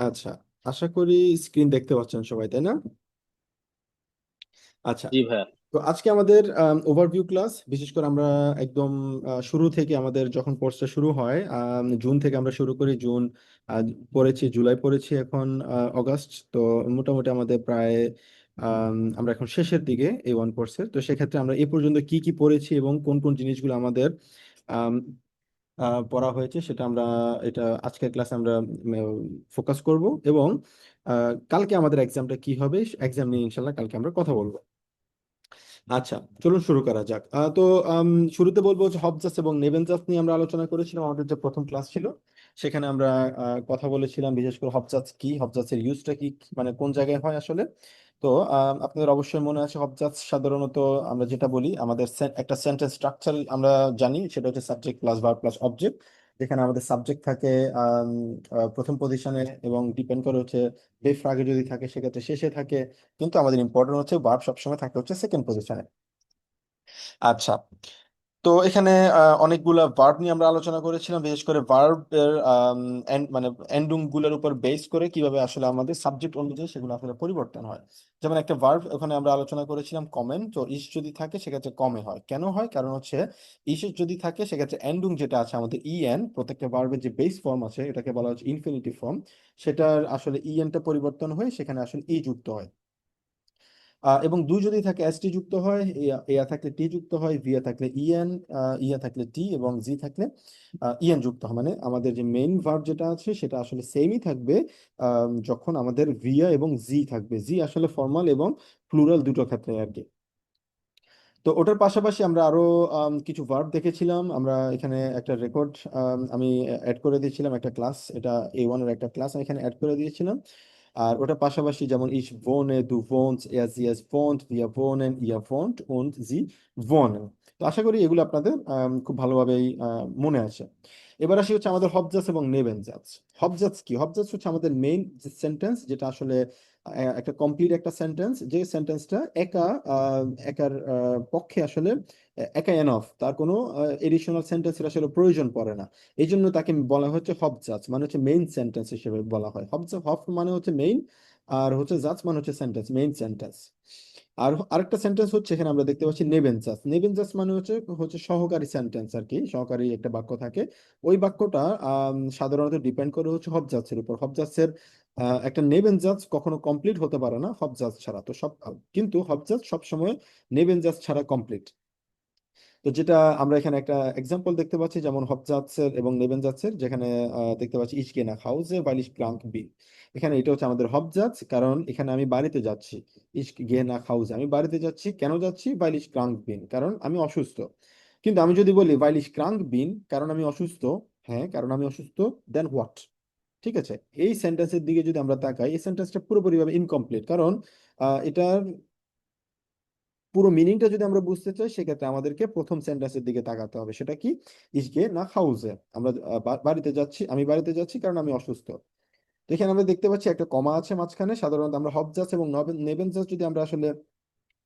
আচ্ছা, আশা করি স্ক্রিন দেখতে পাচ্ছেন সবাই, তাই না? আচ্ছা, জি ভাইয়া। তো আজকে আমাদের ওভারভিউ ক্লাস। বিশেষ করে আমরা একদম শুরু থেকে, আমাদের যখন কোর্সটা শুরু হয় জুন থেকে আমরা শুরু করি। জুন পড়েছি, জুলাই পড়েছি, এখন অগাস্ট। তো মোটামুটি আমাদের প্রায় আমরা এখন শেষের দিকে এই ওয়ান কোর্সের। তো সেক্ষেত্রে আমরা এ পর্যন্ত কি কি পড়েছি এবং কোন কোন জিনিসগুলো আমাদের পড়া হয়েছে, সেটা আমরা এটা আজকের ক্লাসে আমরা ফোকাস করব। এবং কালকে আমাদের এক্সামটা কি হবে, এক্সাম নিয়ে ইনশাল্লাহ কালকে আমরা কথা বলবো। আচ্ছা, চলুন শুরু করা যাক। তো আম, শুরুতে বলবো যে হবজাস এবং নেবেনজাস নিয়ে আমরা আলোচনা করেছিলাম আমাদের যে প্রথম ক্লাস ছিল। সেখানে আমরা কথা বলেছিলাম বিশেষ করে হবজাস কি, হবজাসের ইউজটা কি, মানে কোন জায়গায় হয় আসলে। তো আপনাদের অবশ্যই মনে আছে হবজাস সাধারণত আমরা যেটা বলি, আমাদের একটা সেন্টেন্স স্ট্রাকচার আমরা জানি, সেটা হচ্ছে subject plus verb plus object. যেখানে আমাদের সাবজেক্ট থাকে আম, প্রথম পজিশনে, এবং ডিপেন্ড করে হচ্ছে বেফ আগে যদি থাকে সেক্ষেত্রে শেষে থাকে। কিন্তু আমাদের ইম্পর্টেন্ট হচ্ছে ভার্ব সবসময় থাকে হচ্ছে সেকেন্ড পজিশনে। আচ্ছা, তো এখানে অনেকগুলা ভার্ব নিয়ে আমরা আলোচনা করেছিলাম, বিশেষ করে ভার্ব এর মানে এন্ডিং গুলোর উপর বেস করে কিভাবে আসলে আমাদের সাবজেক্ট অনুযায়ী সেগুলো আসলে পরিবর্তন হয়। যেমন একটা ভার্ব ওখানে আমরা আলোচনা করেছিলাম কমেন। তো ইস যদি থাকে সেক্ষেত্রে কমে হয়, কেন হয়? কারণ হচ্ছে ইস যদি থাকে সেক্ষেত্রে এন্ডিং যেটা আছে আমাদের ইএন, প্রত্যেকটা ভার্বের যে বেস ফর্ম আছে এটাকে বলা হচ্ছে ইনফিনিটিভ ফর্ম। সেটার আসলে ইএনটা পরিবর্তন হয়ে সেখানে আসলে ই যুক্ত হয়। এবং দুই যদি থাকে এস টি যুক্ত হয়, এয়া থাকলে টি যুক্ত হয়, ভিয়া থাকলে ইএন, ইয়া থাকলে টি, এবং জি থাকলে ইএন যুক্ত হয়। মানে আমাদের যে মেইন ভার্ব যেটা আছে সেটা আসলে সেমই থাকবে যখন আমাদের ভিয়া এবং জি থাকবে। জি আসলে ফর্মাল এবং প্লুরাল দুটো ক্ষেত্রে আর কি। তো ওটার পাশাপাশি আমরা আরো কিছু ভার্ব দেখেছিলাম। আমরা এখানে একটা রেকর্ড আমি অ্যাড করে দিয়েছিলাম, একটা ক্লাস, এটা A1 এর একটা ক্লাস আমি এখানে অ্যাড করে দিয়েছিলাম। আর ওটার পাশাপাশি যেমন ich wohne, du wohnst, sie es wohnt, wir wohnen, ihr wohnt und sie wohnen। তো আশা করি এগুলো আপনাদের খুব ভালোভাবেই মনে আছে। এবার আসি হচ্ছে আমাদের হবজাস এবং নেবেনজাস। হবজাস কি? হবজাস হচ্ছে আমাদের মেইন যে সেন্টেন্স, যেটা আসলে একটা কমপ্লিট একটা সেন্টেন্স, যে সেন্টেন্সটা একার পক্ষে আসলে একা এনফ, তার কোনো এডিশনাল সেন্টেন্সের আসলে প্রয়োজন পড়ে না। এই জন্য তাকে বলা হচ্ছে হবজাজ, মানে হচ্ছে মেইন সেন্টেন্স হিসেবে বলা হয়। হব মানে হচ্ছে মেইন, আর হচ্ছে জাজ মানে হচ্ছে সেন্টেন্স, মেইন সেন্টেন্স। আর আরেকটা সেন্টেন্স হচ্ছে এখানে আমরা দেখতে পাচ্ছি নেবেনজাস। নেবেনজাস মানে হচ্ছে হচ্ছে সহকারী সেন্টেন্স আর কি, সহকারী একটা বাক্য থাকে। ওই বাক্যটা সাধারণত ডিপেন্ড করে হচ্ছে হবজাজের উপর। হবজাজের একটা নেবেনজাজ কখনো কমপ্লিট হতে পারে না হবজাজ ছাড়া। তো সব, কিন্তু হবজাজ সবসময় নেবেনজাজ ছাড়া কমপ্লিট। তো যেটা আমরা এখানে একটা এক্সাম্পল দেখতে পাচ্ছি, যেমন হবজাৎসের এবং নেবেনজাৎসের, যেখানে দেখতে পাচ্ছি ইশ গে nach Hause weil ich krank bin। এখানে এটা হচ্ছে আমাদের হবজাৎস, কারণ এখানে আমি বাড়িতে যাচ্ছি। ইশ গে nach Hause, আমি বাড়িতে যাচ্ছি, কেন যাচ্ছি? weil ich krank bin, কারণ আমি অসুস্থ। কিন্তু আমি যদি বলি weil ich krank bin, কারণ আমি অসুস্থ, হ্যাঁ কারণ আমি অসুস্থ, দেন হোয়াট? ঠিক আছে, এই সেন্টেন্সের দিকে যদি আমরা তাকাই, এই সেন্টেন্সটা পুরোপুরিভাবে ইনকমপ্লিট। কারণ এটার পুরো মিনিংটা যদি আমরা বুঝতে চাই সেক্ষেত্রে আমাদেরকে প্রথম সেন্টেন্সের দিকে তাকাতে হবে। সেটা কি? ইসগে না হাউজে, আমরা বাড়িতে যাচ্ছি, আমি বাড়িতে যাচ্ছি কারণ আমি অসুস্থ। তো এখানে আমরা দেখতে পাচ্ছি একটা কমা আছে মাঝখানে। সাধারণত আমরা হবজাস এবং নেবেনজাস যদি আমরা আসলে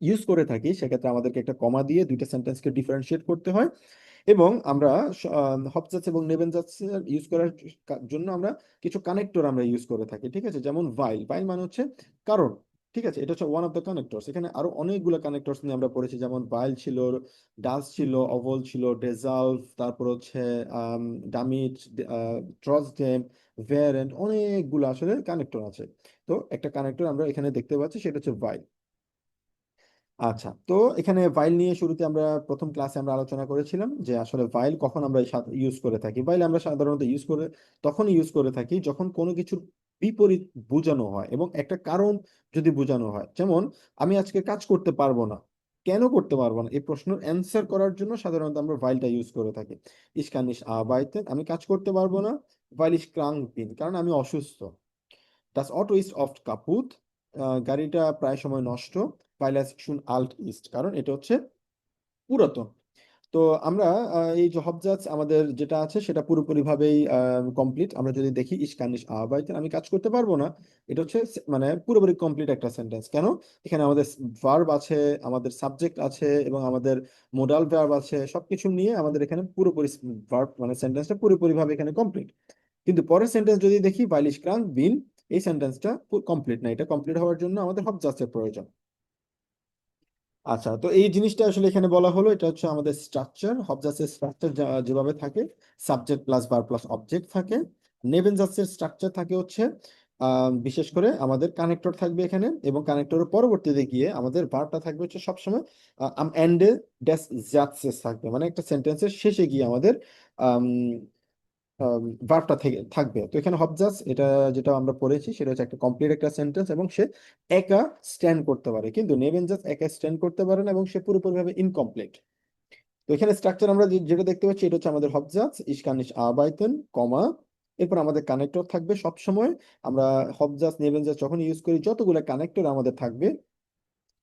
ইউজ করে থাকি সেক্ষেত্রে আমাদেরকে একটা কমা দিয়ে দুইটা সেন্টেন্সকে ডিফারেন্সিয়েট করতে হয়। এবং আমরা হবজাস এবং নেবেনজাস ইউজ করার জন্য আমরা কিছু কানেক্টর আমরা ইউজ করে থাকি। ঠিক আছে, যেমন ভাইল, ভাইল মানে হচ্ছে কারণ। ঠিক আছে, এটা হচ্ছে ওয়ান অফ দ্য কানেক্টরস। এখানে আরো অনেকগুলো কানেক্টরস নিয়ে আমরা পড়েছি, যেমন ভাইল ছিল, ডাস ছিল, অভল ছিল, ডেজাল্ভ, তারপর হচ্ছে ডামিট, ট্রসডেম, ভ্যারেন্ট, অনেকগুলো আসলে কানেক্টর আছে। তো একটা কানেক্টর আমরা এখানে দেখতে পাচ্ছি, সেটা হচ্ছে ভাইল। আচ্ছা, তো এখানে ভাইল নিয়ে শুরুতে আমরা প্রথম ক্লাসে আমরা আলোচনা করেছিলাম যে আসলে ভাইল কখন আমরা ইউজ করে থাকি। ভাইল আমরা সাধারণত তখনই ইউজ করে থাকি যখন কোনো কিছুর বিপরীত বোঝানো হয় এবং একটা কারণ যদি বোঝানো হয়। যেমন আমি আজকে কাজ করতে পারবো না, কেন করতে পারবো না, এই প্রশ্নের অ্যান্সার করার জন্য সাধারণত আমরা ভাইলটা ইউজ করে থাকি। ইস কান নিশ আরবাইতেন, আমি কাজ করতে পারবো না। ভাইল ইস ক্রাঙ্ক বিন, কারণ আমি অসুস্থ। Das Auto ist oft kaputt, গাড়িটা প্রায় সময় নষ্ট। weil es schon alt ist, কারণ এটা হচ্ছে পুরাতন। তো আমরা এই যে হবজাজ আমাদের যেটা আছে সেটা পুরোপুরি ভাবেই কমপ্লিট। আমরা যদি দেখি ich kann nicht arbeiten, আমি কাজ করতে পারবো না, এটা হচ্ছে মানে পুরোপুরি কমপ্লিট একটা সেন্টেন্স। কেন? এখানে আমাদের ভার্ব আছে, আমাদের সাবজেক্ট আছে, এবং আমাদের মোডাল ভার্ব আছে, সবকিছু নিয়ে আমাদের এখানে পুরোপুরি ভার্ব মানে সেন্টেন্সটা পুরোপুরি ভাবে এখানে কমপ্লিট। কিন্তু পরের সেন্টেন্স যদি দেখি, weil ich krank bin, এই সেন্টেন্সটা কমপ্লিট না, এটা কমপ্লিট হওয়ার জন্য আমাদের হবজাসের প্রয়োজন। আচ্ছা, তো এই জিনিসটা আসলে এখানে বলা হলো, এটা হচ্ছে আমাদের স্ট্রাকচার। হবজাসের স্ট্রাকচার যেভাবে থাকে, subject plus verb plus object থাকে। নেভেনজাসের স্ট্রাকচার থাকে হচ্ছে বিশেষ করে আমাদের কানেক্টর থাকবে এখানে, এবং কানেক্টরের পরবর্তীতে গিয়ে আমাদের ভার্বটা থাকবে হচ্ছে সবসময় এন্ডে ড্যাশ জাটসেস থাকবে, মানে একটা সেন্টেন্সের শেষে গিয়ে আমাদের ভার্বটা থেকে থাকবে। তো এখানে হবজাস এটা যেটা আমরা পড়েছি সেটা হচ্ছে একটা কমপ্লিট একটা সেন্টেন্স, এবং সে একা স্ট্যান্ড করতে পারে, কিন্তু নেভেনজাস একা স্ট্যান্ড করতে পারে না, এবং সে পুরোপুরিভাবে ইনকমপ্লিট। তো এখানে স্ট্রাকচার আমরা যেটা দেখতে পাচ্ছি এটা হচ্ছে আমাদের হবজাস ইস কান নিশ আরবাইতেন, কমা, এরপর আমাদের কানেক্টর থাকবে সব সময়। আমরা হবজাস নেভেনজাস যখন ইউজ করি, যতগুলো কানেক্টর আমাদের থাকবে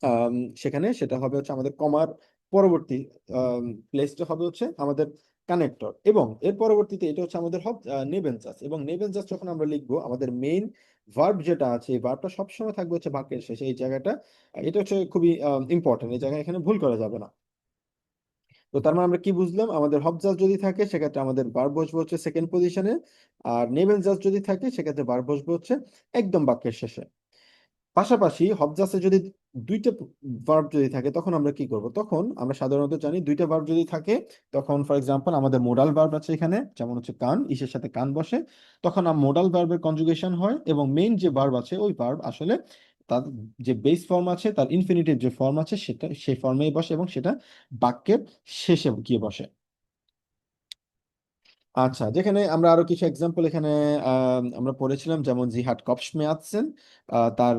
আম, সেখানে সেটা হবে হচ্ছে আমাদের কমার পরবর্তী প্লেসটা হবে হচ্ছে আমাদের কানেক্টর, এবং এর পরবর্তীতে এটা হচ্ছে আমাদের নেভেনজাস। এবং নেভেনজাস যখন আমরা লিখবো, আমাদের মেইন ভার্ব যেটা আছে এই ভার্বটা সবসময় থাকবে হচ্ছে বাক্যের শেষে, এই জায়গাটা এটা হচ্ছে খুবই ইম্পর্টেন্ট, এই জায়গায় এখানে ভুল করা যাবে না। তো তার মানে আমরা কি বুঝলাম, আমাদের হবজাস যদি থাকে সেক্ষেত্রে আমাদের ভার্ব বসবে হচ্ছে সেকেন্ড পজিশনে, আর নেভেনজাস যদি থাকে সেক্ষেত্রে ভার্ব বসবে হচ্ছে একদম বাক্যের শেষে। পাশাপাশি হবজাসে যদি দুইটা ভার্ব যদি থাকে তখন আমরা কি করব, তখন আমরা সাধারণত জানি দুইটা ভার্ব যদি থাকে তখন ফর এক্সাম্পল আমাদের মোডাল ভার্ব আছে এখানে, যেমন হচ্ছে কান, ইসের সাথে কান বসে, তখন মোডাল ভার্বের কনজুগেশন হয়, এবং মেইন যে ভার্ব আছে ওই ভার্ব আসলে তার যে বেস ফর্ম আছে, তার ইনফিনিটিভ যে ফর্ম আছে সেটা সেই ফর্মেই বসে, এবং সেটা বাক্যের শেষে গিয়ে বসে। আচ্ছা, যেখানে আমরা আরো কিছু এক্সাম্পল এখানে আমরা পড়েছিলাম, যেমন জি হাট কপসমেয়াতসেন, তার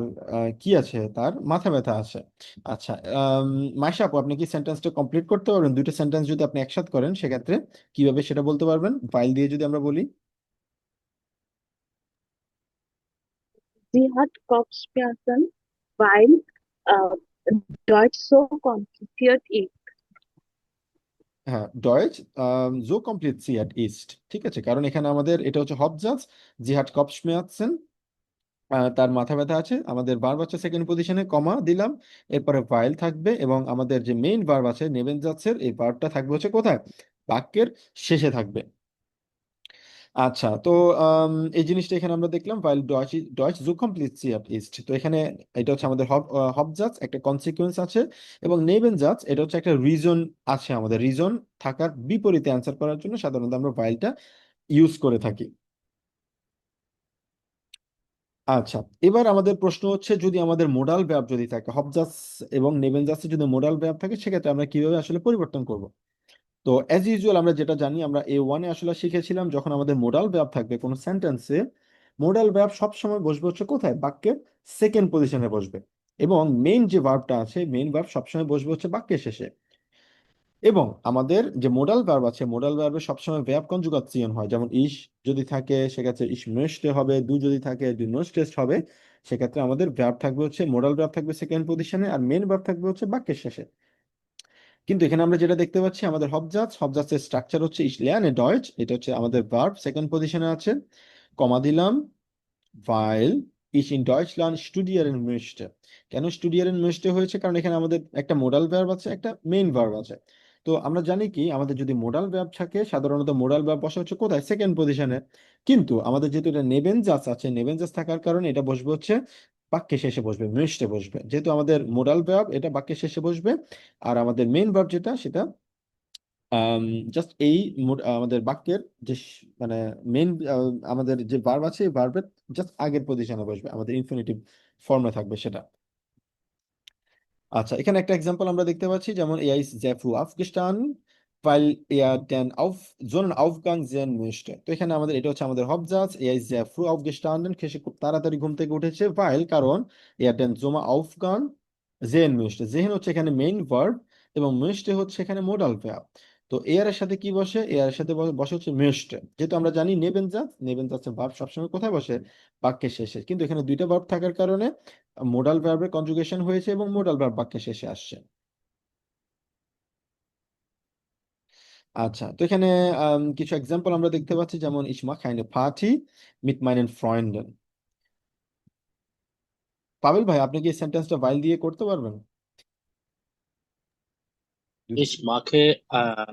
কি আছে, তার মাথা ব্যথা আছে। আচ্ছা, মাইশা আপু, আপনি কি সেন্টেন্সটা কমপ্লিট করতে পারবেন? দুইটা সেন্টেন্স যদি আপনি একসাথে করেন সেক্ষেত্রে কিভাবে সেটা বলতে পারবেন, ফাইল দিয়ে যদি আমরা বলি। Sie hat Kopfschmerzen, weil Deutsch so kompliziert ist. হ্যাঁ, ডয়েচ জো কমপ্লিট সি অ্যাট ইস্ট, ঠিক আছে, কারণ এখানে আমাদের এটা হচ্ছে হবজাজ, জি হাট কপসমেয়াতসেন, তার মাথা ব্যথা আছে, আমাদের ভার্ব আছে সেকেন্ড পজিশনে, কমা দিলাম, এরপরে ফাইল থাকবে, এবং আমাদের যে মেইন ভার্ব আছে নেবেনজাচ্ছের এই ভার্বটা থাকবে হচ্ছে কোথায়, বাক্যের শেষে থাকবে। আচ্ছা, তো এই জিনিসটা এখানে আমরা দেখলাম, ফাইল ডয়েচ ডয়েচ জু কমপ্লিসিয়াট ইস্ট। তো এখানে এটা হচ্ছে আমাদের হবজাজ, একটা কনসিকুয়েন্স আছে, এবং নেবেনজাজ এটা হচ্ছে একটা রিজন আছে, আমাদের রিজন থাকার বিপরীতে অ্যান্সার করার জন্য সাধারণত আমরা ফাইলটা ইউজ করে থাকি। আচ্ছা, এবার আমাদের প্রশ্ন হচ্ছে, যদি আমাদের মোডাল ভার্ব যদি থাকে হবজাস এবং নেবেনজাসে, যদি মোডাল ভার্ব থাকে সেক্ষেত্রে আমরা কিভাবে আসলে পরিবর্তন করব। তো অ্যাজ ইউজুয়াল আমরা যেটা জানি, আমরা A1-এ আসলে শিখেছিলাম, যখন আমাদের মোডাল ভার্ব থাকবে কোনো সেন্টেন্সে, মোডাল ভার্ব সবসময় বসবে হচ্ছে কোথায়, বাক্যের সেকেন্ড পজিশনে বসবে, এবং মেইন যে ভার্বটা আছে মেইন ভার্ব সবসময় বসবে হচ্ছে বাক্যের শেষে। এবং আমাদের যে মোডাল ভার্ব আছে মোডাল ভার্বে সবসময় verb কনজুগাসিয়ন হয়, যেমন ইস যদি থাকে সেক্ষেত্রে ইস möchte হবে, দু যদি থাকে দু möchtest হবে। সেক্ষেত্রে আমাদের ভার্ব থাকবে হচ্ছে, মোডাল ভার্ব থাকবে সেকেন্ড পজিশনে, আর মেন ভার্ব থাকবে হচ্ছে বাক্যের শেষে। কিন্তু এখানে আমরা যেটা দেখতে পাচ্ছি, আমাদের হবজাসের স্ট্রাকচার হচ্ছে ইস lerne Deutsch, এটা হচ্ছে আমাদের ভার্ব সেকেন্ড পজিশনে আছে, কমা দিলাম, weil ich in Deutschland studieren möchte। কেন studieren möchte হয়েছে, কারণ এখানে আমাদের একটা মোডাল ভার্ব আছে, একটা মেইন ভার্ব আছে। তো আমরা জানি কি, আমাদের যদি মোডাল ভার্ব থাকে সাধারণত মোডাল ভার্ব বসে হচ্ছে কোথায়, সেকেন্ড পজিশনে, কিন্তু আমাদের যেহেতু এটা নেবেনজাস আছে, নেবেনজাস থাকার কারণে এটা বসবে হচ্ছে বাক্যের শেষে বসবে, মিষ্টে বসবে, যেহেতু আমাদের মোডাল ভার্ব এটা বাক্যের শেষে বসবে, আর আমাদের মেইন ভার্ব যেটা সেটা জাস্ট এই আমাদের বাক্যের যে মানে মেন আমাদের যে ভার্ব আছে এই ভার্বের জাস্ট আগের পজিশনে বসবে, আমাদের ইনফিনিটিভ ফর্মে থাকবে সেটা। আচ্ছা, এখানে একটা এক্সাম্পল আমরা দেখতে পাচ্ছি, যেমন er ist sehr früh aufgestanden, weil er den Sonnenaufgang sehen möchte। তো এখানে আমাদের এটা হচ্ছে আমাদের হবজাজ, er ist sehr früh aufgestanden, সে খুব তাড়াতাড়ি ঘুম থেকে উঠেছে, weil কারণ er den Sonnenaufgang sehen möchte, sehen হচ্ছে এখানে মেইন ভার্ব, এবং möchte হচ্ছে এখানে মোডাল ভার্ব। তো এর এর সাথে কি বসে, এর এর সাথে বসে হচ্ছে möchte, যেহেতু আমরা জানি নেবেনজাজের ভার্ব সবসময় কোথায় বসে, বাক্যের শেষে, কিন্তু এখানে দুইটা ভার্ব থাকার কারণে মোডাল ভার্বের কনজুগেশন হয়েছে এবং মোডাল ভার্ব বাক্যে শেষে আসছে। আচ্ছা, তো এখানে কিছু এক্সাম্পল আমরা দেখতে পাচ্ছি, যেমন ich mache eine Party mit meinen Freunden। Pavel ভাই, আপনি কি এই সেন্টেন্সটা ভাইল দিয়ে করতে পারবেন? যদি ইস মাখে আহ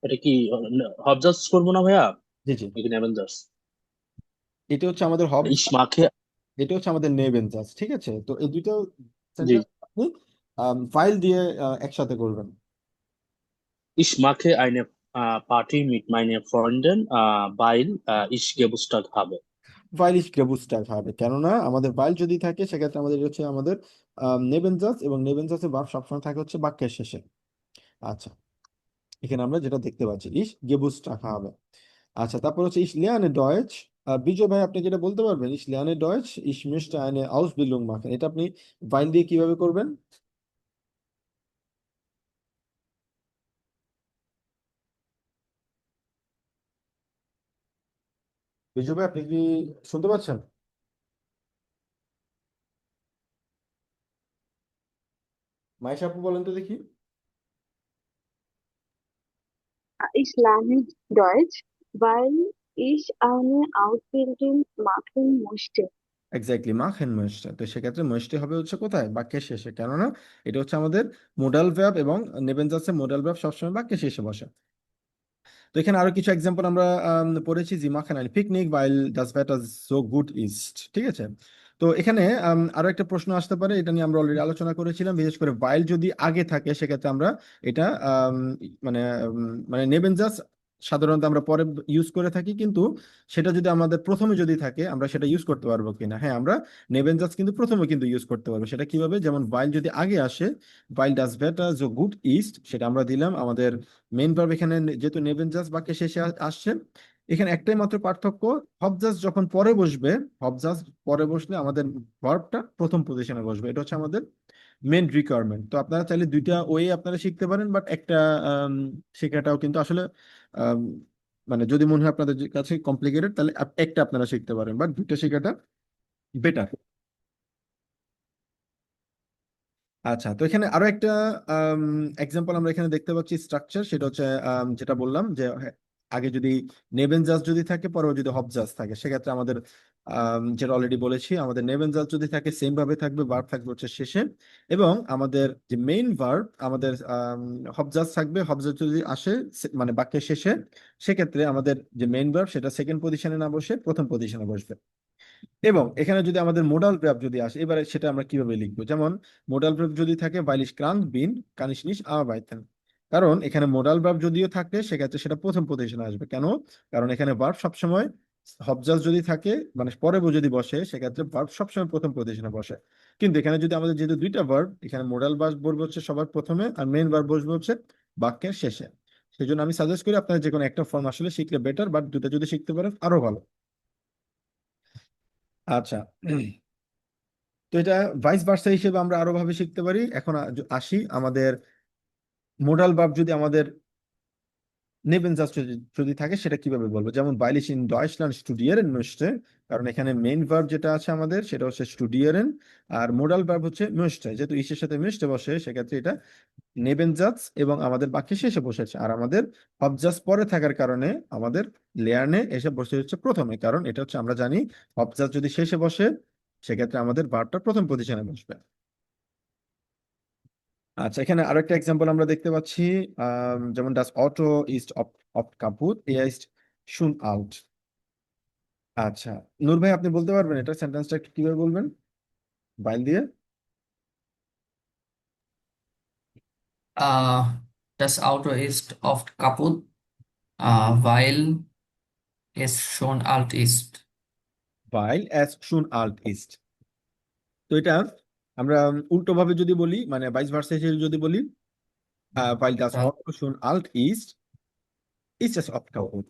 এটা কি হবজার্ভ করবো না ভাইয়া? জি জি। নাকি অ্যাভেঞ্জার্স? এটা হচ্ছে আমাদের হবস, Ich mache, এটা হচ্ছে আমাদের নেবেনজাস। ঠিক আছে, তো এই দুটো জি, সেন্টেন্স আপনি ফাইল দিয়ে একসাথে করবেন। ich mache eine Party mit meinen Freunden, weil ich Geburtstag habe. ফাইল ইস গেবুস্টার হবে, কেননা আমাদের ফাইল যদি থাকে সেক্ষেত্রে আমাদের এটা হচ্ছে আমাদের নেবেনজাস, এবং নেবেনজাসের ভার্ব সবসময় থাকে হচ্ছে বাক্যের শেষে। আচ্ছা, এখানে আমরা যেটা দেখতে পাচ্ছি ইস গেবুস্টার হবে। আচ্ছা, তারপর হচ্ছে ইস লিয়ানে ডয়েচ। বিজয় ভাই, আপনি যেটা বলতে পারবেন ইস লিয়ানে ডয়েচ ইস মিস্টার আইনে আউসবিল্ডিং মাখেন, এটা আপনি ফাইল দিয়ে কিভাবে করবেন? বিজয় ভাই, আপনি কি শুনতে পাচ্ছেন? মাইশা আপু বলেন তো দেখি। Ich lerne Deutsch, weil ich eine Ausbildung machen möchte. Exactly, মাখেন মহিষটা, তো সেক্ষেত্রে মহিষটি হবে হচ্ছে কোথায়? বাক্যের শেষে, কেননা এটা হচ্ছে আমাদের মোডাল ভার্ব, এবং নেবেনজাসে মোডাল ভার্ব সবসময় বাক্যের শেষে বসে। তো এখানে আরো কিছু এক্সাম্পল আমরা পড়েছি, জি মাখান আইন পিকনিক বাইল ডাস ভেটার সো গুড ইস্ট। ঠিক আছে, তো এখানে আরো একটা প্রশ্ন আসতে পারে, এটা নিয়ে আমরা অলরেডি আলোচনা করেছিলাম, বিশেষ করে বাইল যদি আগে থাকে সেক্ষেত্রে আমরা এটা মানে মানে নেবেনজাস সাধারণত আমরা পরে ইউজ করে থাকি, কিন্তু সেটা যদি আমাদের প্রথমে যদি থাকে আমরা সেটা ইউজ করতে পারবো কিনা? হ্যাঁ, আমরা নেবেনজাস কিন্তু প্রথমে কিন্তু ইউজ করতে পারবো। সেটা কিভাবে? যেমন বাইল যদি আগে আসে, বাইল ডাস ভেটার সো গুড ইস্ট, সেটা আমরা দিলাম আমাদের মেইন ভার্ব। এখানে যেহেতু নেবেন জাস্ট বাক্যে শেষে আসছে, এখানে একটাই মাত্র পার্থক্য, হব জাস্ট যখন পরে বসবে, হব জাস্ট পরে বসলে আমাদের ভার্বটা প্রথম পজিশনে বসবে। এটা হচ্ছে আমাদের মেন রিকোয়ারমেন্ট। তো আপনারা চাইলে দুইটা ওয়ে আপনারা শিখতে পারেন, বাট একটা শেখাটাও কিন্তু আসলে আম, মানে যদি মনে হয় আপনাদের কাছে কমপ্লিকেটেড, তাহলে একটা আপনারা শিখতে পারেন, বাট দুইটা শেখাটা বেটার। আচ্ছা, তো এখানে আরো একটা এক্সাম্পল আমরা এখানে দেখতে পাচ্ছি স্ট্রাকচার, সেটা হচ্ছে যেটা বললাম যে হ্যাঁ, আগে যদি নেবেন জাস্ট যদি থাকে, পরেও যদি হব জাস্ট থাকে, সেক্ষেত্রে আমাদের যেটা অলরেডি বলেছি, আমাদের নেবেন জাস্ট যদি থাকে সেম ভাবে থাকবে, ভার্ব থাকবে হচ্ছে শেষে, এবং আমাদের যে মেইন ভার্ব আমাদের হব জাস্ট থাকবে। হব জাস্ট যদি আসে মানে বাক্যের শেষে, সেক্ষেত্রে আমাদের যে মেইন ভার্ব সেটা সেকেন্ড পজিশনে না বসে প্রথম পজিশনে বসবে। এবং এখানে যদি আমাদের মোডাল ভার্ব যদি আসে, এবারে সেটা আমরা কিভাবে লিখবো? যেমন মোডাল ভার্ব যদি থাকে বাইলিশ ক্রান্ত বিন কানিশ নিশ আবাইতেন, কারণ এখানে মোডাল ভার্ব যদিও থাকে সেক্ষেত্রে সেটা প্রথম পজিশনে আসবে। কেন? কারণ এখানে ভার্ব সবসময় হবজাস যদি থাকে মানে পরে যদি বসে, সেক্ষেত্রে ভার্ব সবসময় প্রথম পজিশনে বসে। কিন্তু এখানে যদি আমাদের যেহেতু দুইটা ভার্ব, এখানে মোডাল ভার্ব বলবো হচ্ছে সবার প্রথমে, আর মেইন ভার্ব বসবে হচ্ছে বাক্যের শেষে। সেই জন্য আমি সাজেস্ট করি আপনারা যে কোনো একটা ফর্ম আসলে শিখলে বেটার, বাট দুটো যদি শিখতে পারেন আরো ভালো। আচ্ছা, তো এটা ভাইস ভার্সা হিসেবে আমরা আরো ভাবে শিখতে পারি। এখন আসি আমাদের মোডাল ভার্ব যদি আমাদের নেবেন জাস্ট যদি থাকে সেটা কিভাবে বলবো? যেমন বাইলিশ ইন ডয়েচল্যান্ড স্টুডিয়ারেন möchte, কারণ এখানে মেইন ভার্ব যেটা আছে আমাদের সেটা হচ্ছে স্টুডিয়ারেন, আর মোডাল ভার্ব হচ্ছে möchte। যেহেতু ইসের সাথে möchte বসে, সেক্ষেত্রে এটা নেবেন জাস্ট এবং আমাদের বাক্যে শেষে বসেছে, আর আমাদের হবজাস পরে থাকার কারণে আমাদের লেয়ার্নে এসে বসে হচ্ছে প্রথমে, কারণ এটা হচ্ছে আমরা জানি হবজাস যদি শেষে বসে সেক্ষেত্রে আমাদের ভার্বটা প্রথম পজিশনে বসবে। আচ্ছা, এখানে আরো একটা এক্সাম্পল আমরা দেখতে পাচ্ছি, যেমন ডাস অটো ইস্ট অফ কাপুট এ ইস্ট শুন আউট। আচ্ছা, নূর ভাই, আপনি বলতে পারবেন এটা সেন্টেন্সটা একটু কিভাবে বলবেন বাইল দিয়ে? Äh, Das Auto ist oft kaputt, weil es schon alt ist. বাইল অ্যাজ শুন আল্ট ইস্ট। তো এটা আমরা উল্টো ভাবে যদি বলি, মানে ভাইস ভার্সা হিসেবে যদি বলি, বাইল ডাস তা- অটো শুন আল্ট ইস্ট ইস্ট এস অফ কাপুট,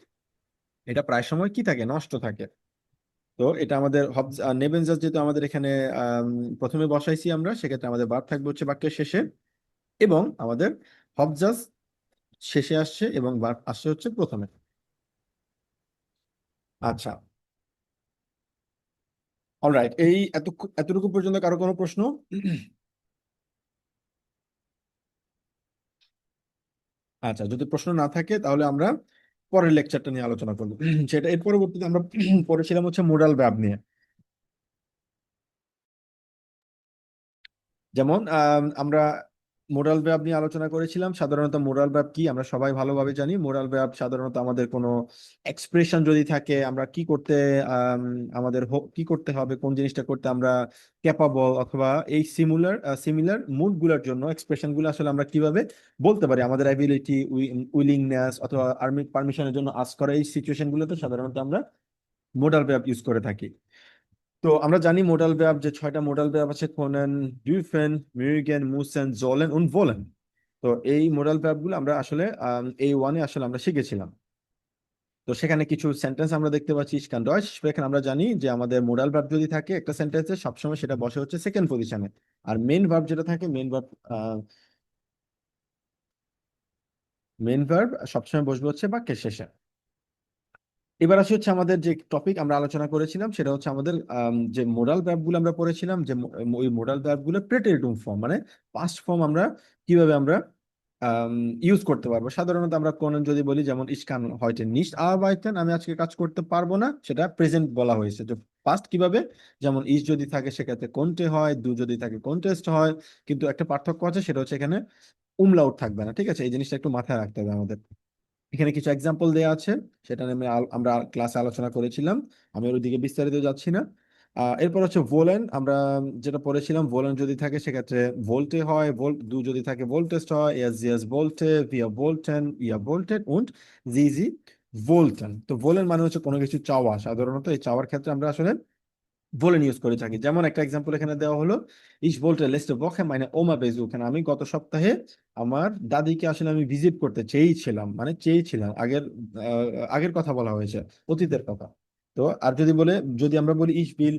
এটা প্রায় সময় কি থাকে? নষ্ট থাকে। তো এটা আমাদের নেবেনজাস যেহেতু আমাদের এখানে আম, প্রথমে বসাইছি আমরা, সেক্ষেত্রে আমাদের ভার্ব থাকবে হচ্ছে বাক্যের শেষে, এবং আমাদের হবজাস শেষে আসছে এবং ভার্ব আসছে হচ্ছে প্রথমে। আচ্ছা, অলরাইট, এই এতটুকু পর্যন্ত কারো কোনো প্রশ্ন? আচ্ছা, যদি প্রশ্ন না থাকে তাহলে আমরা পরের লেকচারটা নিয়ে আলোচনা করবো। সেটা এর পরবর্তীতে আমরা পড়েছিলাম হচ্ছে মোডাল ভার্ব নিয়ে। যেমন আমরা মোরাল ভার্ব নিয়ে আলোচনা করেছিলাম। সাধারণত মোরাল ভার্ব কি আমরা সবাই ভালোভাবে জানি। মোরাল ভার্ব সাধারণত আমাদের কোনো এক্সপ্রেশন যদি থাকে, আমরা কি করতে আম, আমাদের কি করতে হবে, কোন জিনিসটা করতে আমরা ক্যাপাবল, অথবা এই সিমিলার সিমিলার মুড গুলার জন্য এক্সপ্রেশন গুলো আসলে আমরা কিভাবে বলতে পারি, আমাদের অ্যাবিলিটি, উইলিংনেস অথবা আর্মি পারমিশনের জন্য আস্ক করা, এই সিচুয়েশন গুলোতে সাধারণত আমরা মোডাল ভার্ব ইউজ করে থাকি। তো আমরা জানি মোডাল ভার্ব, যে 6টা মোডাল ভার্ব আছে: কোনেন, ডুফেন, মিউগেন, মুসেন, জোলেন und wollen। তো এই মোডাল ভার্ব গুলো আমরা আসলে এই ওয়ানে আসলে আমরা শিখেছিলাম। তো সেখানে কিছু সেন্টেন্স আমরা দেখতে পাচ্ছি, ich kann Deutsch sprechen। আমরা জানি যে আমাদের মোডাল ভার্ব যদি থাকে একটা সেন্টেন্সে, সবসময় সেটা বসে হচ্ছে সেকেন্ড পজিশনে। আর মেন ভার্ব সবসময় বসবে হচ্ছে বাক্যের শেষে। এবার আসি হচ্ছে আমাদের যে টপিক আমরা আলোচনা করেছিলাম, সেটা হচ্ছে আমাদের যে মোডাল ভার্ব গুলো আমরা পড়েছিলাম, যে ওই মোডাল ভার্ব গুলো প্রেটেরিটিভ ফর্ম, মানে পাস্ট ফর্ম আমরা কিভাবে আমরা ইউজ করতে পারবো। সাধারণত আমরা কোন যদি বলি, যেমন ich kann heute nicht arbeiten, আমি আজকে কাজ করতে পারবো না, সেটা প্রেজেন্ট বলা হয়েছে। তো পাস্ট কিভাবে, যেমন ইস যদি থাকে সেক্ষেত্রে কোনটে হয়, দু যদি থাকে কোনটেস্ট হয়। কিন্তু একটা পার্থক্য আছে, সেটা হচ্ছে এখানে উমলাউট থাকবে না। ঠিক আছে, এই জিনিসটা একটু মাথায় রাখতে হবে আমাদের। এখানে কিছু এক্সাম্পল দেওয়া আছে, সেটা নিয়ে আমরা ক্লাসে আলোচনা করেছিলাম, আমি ওর দিকে বিস্তারিত যাচ্ছি না। এরপর হচ্ছে ভোলেন, আমরা যেটা পড়েছিলাম, ভোলেন যদি থাকে সেক্ষেত্রে ভোল্টে হয়, দু যদি থাকে ভোল্টেস্ট হয়, এস জিএস ভোল্টে, ভিয়া ভোল্টেন, ইয়া ভোল্টেড উন্ড জি জি ভোল্টেন। তো ভোলেন মানে হচ্ছে কোনো কিছু চাওয়া। সাধারণত এই চাওয়ার ক্ষেত্রে আমরা আসলে ভোলেন ইউজ করে থাকি। যেমন একটা এক্সাম্পল এখানে দেওয়া হলো, ich wollte letzte Woche meine Oma besuchen। আমি গত সপ্তাহে আমার দাদিকে আসলে আমি ভিজিট করতে চেয়েছিলাম, মানে চেয়েছিলাম, আগের কথা বলা হয়েছে, অতীতের কথা। তো আর যদি আমরা বলি ich will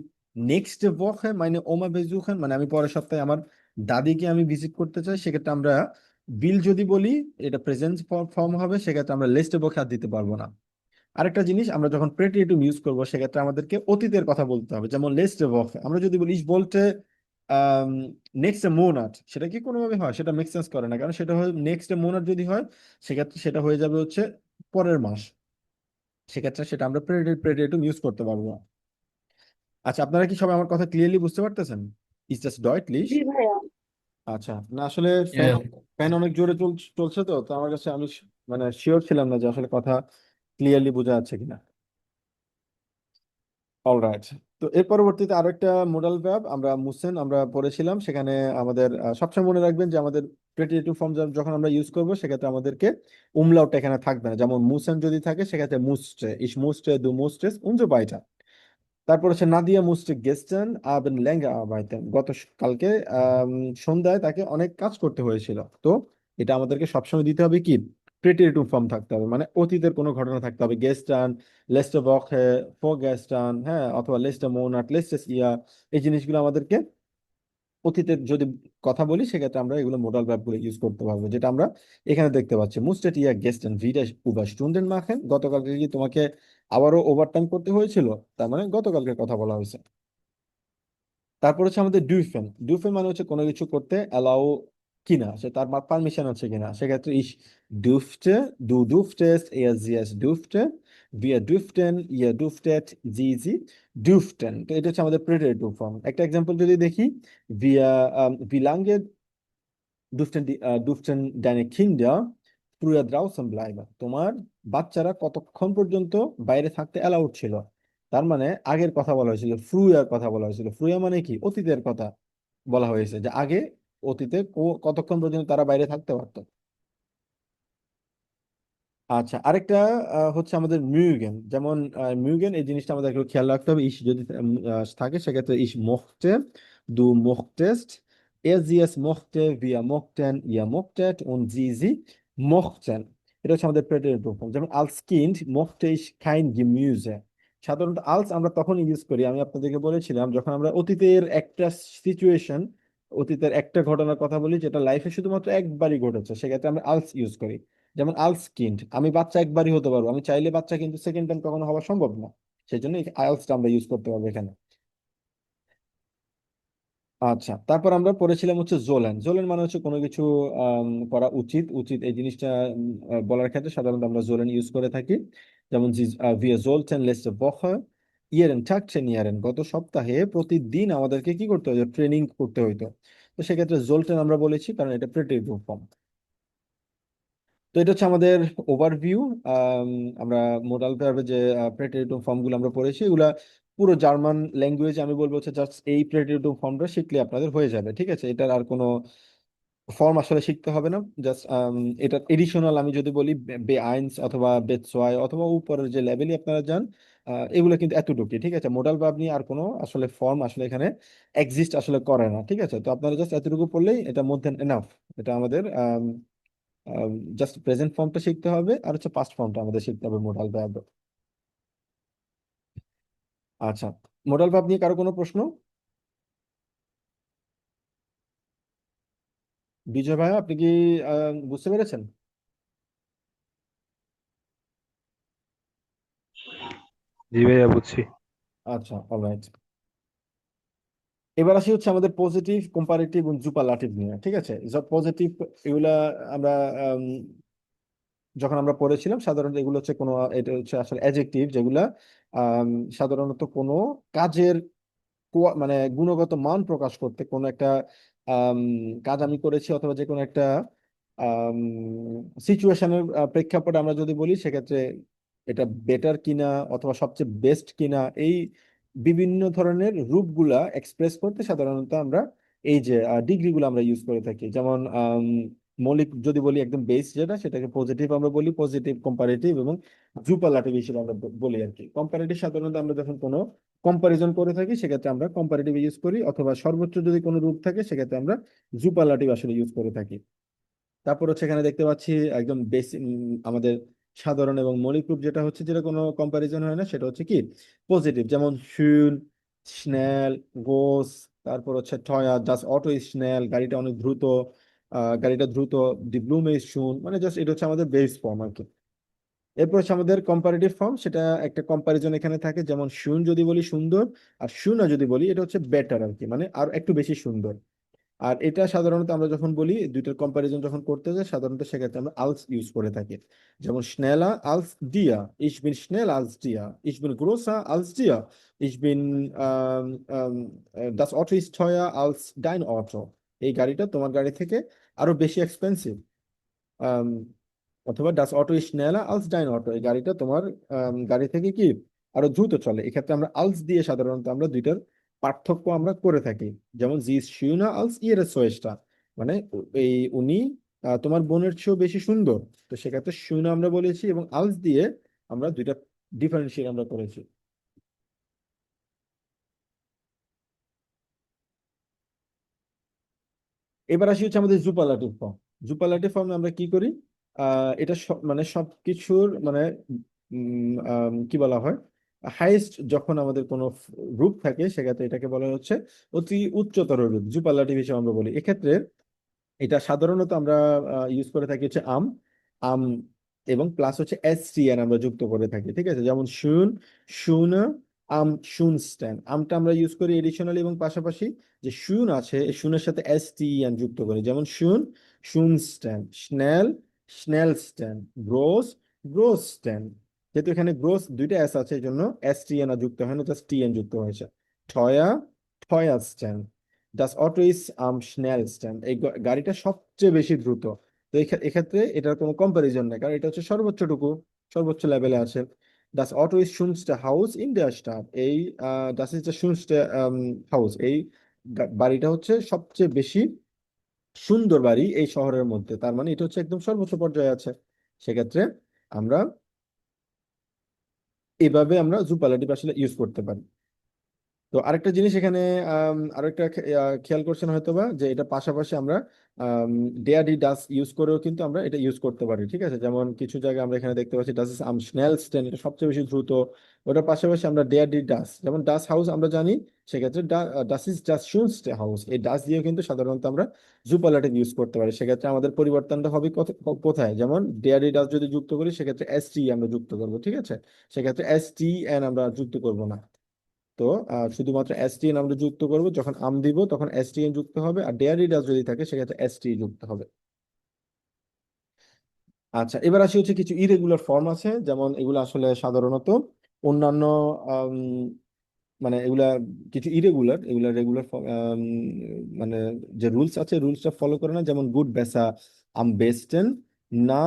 nächste Woche meine Oma besuchen, মানে আমি পরের সপ্তাহে আমার দাদিকে আমি ভিজিট করতে চাই, সেক্ষেত্রে আমরা বিল যদি বলি, এটা প্রেজেন্ট ফর্ম হবে, সেক্ষেত্রে আমরা letzte Woche আর দিতে পারবো না। আরেকটা জিনিস, আমরা যখন প্রেটিটিভ ইউজ করব সেক্ষেত্রে আমাদেরকে অতীতের কথা বলতে হবে। যেমন লেস্টে ভোকে, আমরা যদি বলি ich wollte নেক্সট মোনাট, সেটা কি কোনোভাবে হয়? সেটা মেক সেন্স করে না, কারণ সেটা হয় নেক্সট মোনাট যদি হয়, সেক্ষেত্রে সেটা হয়ে যাবে হচ্ছে পরের মাস। সেক্ষেত্রে সেটা আমরা প্রেটিটিভ ইউজ করতে পারবো না। আচ্ছা, আপনারা কি সবাই আমার কথা ক্লিয়ারলি বুঝতে পারতেছেন? Is just ডয়েটলিশ। জি ভাইয়া। আচ্ছা, না আসলে ফ্যান Yeah. ফ্যান অনেক জোরে চলছে, তো তো আমার কাছে আমি মানে শিওর ছিলাম না যে আসলে কথা ক্লিয়ারলি বোঝা যাচ্ছে কিনা। অলরাইট। তো এর পরবর্তীতে আরো একটা মোডাল ভার্ব আমরা মুসেন আমরা পড়েছিলাম। সেখানে আমাদের সবসময় মনে রাখবেন যে আমাদের প্রেটিটিভ ফর্ম যখন আমরা ইউজ করব, সেক্ষেত্রে আমাদেরকে উমলাউট এখানে থাকবে না। যেমন মুসেন যদি থাকে সেক্ষেত্রে মুসটে, ইস মুসটে, দু মুসটেস উনসো বাইটা। তারপর হচ্ছে নাদিয়া মুসটে গেস্টেন আবেন ল্যাঙ্গা আবাইতেন, কালকে সন্ধ্যায় তাকে অনেক কাজ করতে হয়েছিল। তো এটা আমাদেরকে সবসময় দিতে হবে কি, প্রেটিটিভ ফর্ম থাকতে হবে, মানে অতীতের কোনো ঘটনা থাকতে হবে। গেস্টান, লেস্টে বখে, ফো গেস্টান, হ্যাঁ, অথবা লেস্টে মোনাট, লেস্টেস ইয়া, এই জিনিসগুলো আমাদেরকে অতীতের যদি কথা বলি, সেক্ষেত্রে আমরা এগুলো মোডাল ভার্ব গুলো ইউজ করতে পারবো, যেটা আমরা এখানে দেখতে পাচ্ছি। মুস্টেট ইয়া গেস্টেন ভিডা উবা স্টুন্ডেন মাখেন, গতকালকে কি তোমাকে আবারও ওভারটাইম করতে হয়েছিল, তার মানে গতকালকের কথা বলা হয়েছে। তারপর হচ্ছে আমাদের ডুইফেন। ডুইফেন মানে হচ্ছে কোনো কিছু করতে অ্যালাউ কিনা, সে তার পারমিশন আছে কিনা। সেক্ষেত্রে ইস ডুফটে, দু ডুফটেস্ট, এর GS ডুফটে, wir dürften, ihr dürftet, sie dürften। তো এটা হচ্ছে আমাদের প্রেটেটিভ ফর্ম। একটা এক্সাম্পল যদি দেখি, wir wie lange dürften deine Kinder früher draußen bleiben। তোমার বাচ্চারা কতক্ষণ পর্যন্ত বাইরে থাকতে অ্যালাউড ছিল। তার মানে আগের কথা বলা হয়েছিল, ফ্রুয়ার কথা বলা হয়েছিল। ফ্রুয়া মানে কি, অতীতের কথা বলা হয়েছে, যে আগে অতীতে কতক্ষণ পর্যন্ত তারা বাইরে থাকতে পারতো। আচ্ছা, আরেকটা হচ্ছে আমাদের মিউগেন। যেমন মিউগেন, এই জিনিসটা আমাদের একটু খেয়াল রাখতে হবে। ইস যদি থাকে সেক্ষেত্রে ইস মোখতে, দু মোখটেস্ট, er sie es mochte, wir mochten, ihr mochtet und sie mochten। এটা হচ্ছে আমাদের প্রেটেটিভ ফর্ম। যেমন als Kind mochte ich kein Gemüse। সাধারণত আলস আমরা তখন ইউজ করি, আমি আপনাদেরকে বলেছিলাম, যখন আমরা অতীতের একটা সিচুয়েশন, অতীতের একটা ঘটনার কথা বলি যেটা লাইফে শুধুমাত্র একবারই ঘটেছে, সেক্ষেত্রে আমরা আলস ইউজ করি। যেমন আলস কিন্ড, আমি বাচ্চা একবারই হতে পারবো, আমি চাইলে বাচ্চা কিন্তু সেকেন্ড টাইম কখনো হওয়া সম্ভব না। সেই জন্য আইএলটিএসটা আমরা ইউজ করতে পারবো এখানে। আচ্ছা, তারপর আমরা পড়েছিলাম হচ্ছে জোলেন। জোলেন মানে হচ্ছে কোনো কিছু করা উচিত। উচিত এই জিনিসটা বলার ক্ষেত্রে সাধারণত আমরা জোলেন ইউজ করে থাকি। যেমন wir sollten letzte Woche ihren Tag trainieren। গত সপ্তাহে প্রতিদিন আমাদেরকে কি করতে হতো, ট্রেনিং করতে হইতো। তো তো সেক্ষেত্রে জোল্টেন আমরা বলেছি কারণ এটা প্রেটেটিভ ফর্ম। তো এটা হচ্ছে আমাদের ওভারভিউ। আমরা মোডাল ভার্বের যে প্রেটেটিভ ফর্মগুলো আমরা পড়েছি এগুলা পুরো জার্মান ল্যাঙ্গুয়েজ আমি বলবো হচ্ছে জাস্ট এই প্রেটেটিভ ফর্মটা শিখলে আপনাদের হয়ে যাবে, ঠিক আছে? এটার আর কোনো ফর্ম আসলে শিখতে হবে না। জাস্ট এটা এডিশনাল আমি যদি বলি বে আইনস অথবা বেটসওয়াই অথবা উপরের যে লেভেলই আপনারা যান, এগুলো কিন্তু এতটুকুই, ঠিক আছে? মোডাল ভার্ব নিয়ে আর কোনো আসলে ফর্ম আসলে এখানে এক্সিস্ট আসলে করে না, ঠিক আছে? তো আপনারা জাস্ট এতটুকু পড়লেই এটা মধ্যে এনাফ। এটা আমাদের জাস্ট প্রেজেন্ট ফর্মটা শিখতে হবে আর হচ্ছে পাস্ট ফর্মটা আমাদের শিখতে হবে মোডাল ভার্ব। আচ্ছা, মোডাল ভার্ব নিয়ে কারো কোনো প্রশ্ন? বিজয় ভাই আপনি কি বুঝতে পেরেছেন? জি ভাইয়া, বুঝছি। আচ্ছা, অলরাইট। এবার আসি হচ্ছে আমাদের পজিটিভ, কম্পারেটিভ এবং জুপারলাটিভ নিয়ে, ঠিক আছে? সব পজিটিভ এগুলা আমরা আম, যখন আমরা পড়েছিলাম সাধারণত এগুলো হচ্ছে কোনো, এটা হচ্ছে আসলে অ্যাডজেক্টিভ যেগুলা আম, সাধারণত কোনো কাজের মানে গুণগত মান প্রকাশ করতে কোনো একটা আম, কাজ আমি করেছি অথবা যে কোনো একটা সিচুয়েশনের প্রেক্ষাপটে আমরা যদি বলি সেক্ষেত্রে এটা বেটার কিনা অথবা সবচেয়ে বেস্ট কিনা, এই বিভিন্ন ধরনের রূপগুলা এক্সপ্রেস করতে সাধারণত আমরা এই যে ডিগ্রিগুলো আমরা ইউজ করে থাকি। যেমন মৌলিক যদি বলি একদম বেস যেটা, সেটাকে পজিটিভ আমরা বলি, পজিটিভ, কম্পারেটিভ এবং জুপারলাটিভ হিসেবে আমরা বলি আর কি। কম্পারেটিভ সাধারণত আমরা যখন কোনো কম্পারিজন করে থাকি সেক্ষেত্রে আমরা কম্পারেটিভ ইউজ করি, অথবা সর্বোচ্চ যদি কোনো রূপ থাকে সেক্ষেত্রে আমরা সুপারলাটিভ আসলে ইউজ করে থাকি। তারপর হচ্ছে এখানে দেখতে পাচ্ছি একদম বেসিক আমাদের সাধারণ এবং মৌলিক রূপ যেটা হচ্ছে, যেটা কোনো কম্পারিজন হয় না, সেটা হচ্ছে কি পজিটিভ। যেমন শুন, স্নেল, গোস, তারপর হচ্ছে টয়া, জাস্ট অটো স্নেল, গাড়িটা অনেক দ্রুত, গাড়িটা দ্রুত, দি ব্লুম ইজ শুন, মানে জাস্ট এটা হচ্ছে আমাদের বেস ফর্ম আর কি। এরপর হচ্ছে আমাদের কম্পারেটিভ ফর্ম, সেটা একটা কম্পারিজন এখানে থাকে। যেমন শুন যদি বলি সুন্দর, আর শুনা যদি বলি এটা হচ্ছে বেটার আর কি, মানে আর একটু বেশি সুন্দর। আর এটা সাধারণত আমরা যখন বলি দুইটার কম্পারিজন যখন করতে যাই সাধারণত সেক্ষেত্রে আমরা আলস ইউজ করে থাকি। যেমন স্নেলা আলস দিয়া, ইস বিন স্নেল আলস দিয়া, ইস বিন গ্রোসা আলস দিয়া, ইস বিন দাস অটো ইস টয়া আলস ডাইন অটো। এই গাড়িটা তোমার গাড়ি থেকে আরো বেশি এক্সপেন্সিভ। অথবা ডাস অটো স্নেলা আলস ডাইন অটো, এই গাড়িটা তোমার গাড়ি থেকে কি আরো দ্রুত চলে। এক্ষেত্রে আমরা আলস দিয়ে সাধারণত আমরা দুইটার পার্থক্য আমরা করে থাকি। যেমন জি শিউনা আলস ইয়ের সোয়েস্টা, মানে এই উনি তোমার বোনের চেয়েও বেশি সুন্দর। তো সেক্ষেত্রে শিউনা আমরা বলেছি এবং আলস দিয়ে আমরা দুইটা ডিফারেন্সিয়েট আমরা করেছি। এবার আসি হচ্ছে আমাদের জুপারলাটিভ ফর্ম। জুপারলাটিভ ফর্মে আমরা কি করি, এটা মানে সবকিছুর মানে কি বলা হয়, হাইয়েস্ট যখন আমাদের কোনো রূপ থাকে সেক্ষেত্রে এটাকে বলা হচ্ছে অতি উচ্চতর রূপ, জুপারলাটিভ হিসেবে আমরা বলি। এক্ষেত্রে এটা সাধারণত আমরা ইউজ করে থাকি হচ্ছে আম, আম এবং প্লাস হচ্ছে এস টি এন আমরা যুক্ত করে থাকি, ঠিক আছে? যেমন শুন, শুন, আম, শুন স্ট্যান্ড, আমটা আমরা ইউজ করি এডিশনালি এবং পাশাপাশি যে শুন আছে এই শুনের সাথে এস টি এন যুক্ত করি। যেমন শুন, শুন stand, snail, snail stand, gross, gross stand. যেহেতু এখানে গ্রোস দুইটা এস আছে এই জন্য এস টি এন আর যুক্ত হয় না, জাস্ট টি এন যুক্ত হয়েছে। ঠয়া, ঠয়া স্ট্যান্ড, ডাস অটো ইজ স্নেল স্ট্যান্ড, এই গাড়িটা সবচেয়ে বেশি দ্রুত। তো এক্ষেত্রে এটার কোনো কম্পারিজন নেই কারণ এটা হচ্ছে সর্বোচ্চটুকু, সর্বোচ্চ লেভেলে আছে। ডাস অটো ইজ শুনস্টে হাউস ইন দেয়ার স্টাড, এই ডাস ইজ দ্য শুনস্টে হাউস, এই বাড়িটা হচ্ছে সবচেয়ে বেশি সুন্দর বাড়ি এই শহরের মধ্যে, তার মানে এটা হচ্ছে একদম সর্বোচ্চ পর্যায়ে আছে। সেক্ষেত্রে আমরা এভাবে আমরা সুপারলেটিভ আসলে ইউজ করতে পারি। তো আরেকটা জিনিস এখানে আরেকটা খেয়াল করছেন হয়তোবা, যে এটা পাশাপাশি আমরা ডেয়ার ডি ডাস ইউজ করেও কিন্তু আমরা এটা ইউজ করতে পারি, ঠিক আছে? যেমন কিছু জায়গায় আমরা এখানে দেখতে পাচ্ছি ডাস ইজ আম স্নেলস্টেন, এটা সবচেয়ে বেশি দ্রুত। ওটার পাশাপাশি আমরা ডেয়ার ডি ডাস, যেমন ডাস হাউস আমরা জানি, সেক্ষেত্রে ডাস ইজ ডাস শুনস্টে হাউস, এই ডাস দিয়েও কিন্তু সাধারণত আমরা সুপারলেটিভ ইউজ করতে পারি। সেক্ষেত্রে আমাদের পরিবর্তনটা হবে কোথায়, যেমন ডেয়ার ডি ডাস যদি যুক্ত করি সেক্ষেত্রে এস টি আমরা যুক্ত করবো, ঠিক আছে? সেক্ষেত্রে এস টি এন আমরা যুক্ত করবো না। তো শুধুমাত্র এসটিএন আমরা যুক্ত করব যখন আম দিব তখন এসটিএন যুক্ত হবে, আর ডেয়ারি ডাস যদি থাকে সেক্ষেত্রে এসটি যুক্ত হবে। আচ্ছা, এবার আসি হচ্ছে কিছু ইরেগুলার ফর্ম আছে, যেমন এগুলো আসলে সাধারণত অন্যান্য মানে এগুলা কিছু ইরেগুলার, এগুলা রেগুলার মানে যে রুলস আছে রুলসটা ফলো করে না। যেমন গুড বেসা আম বেস্টেন, না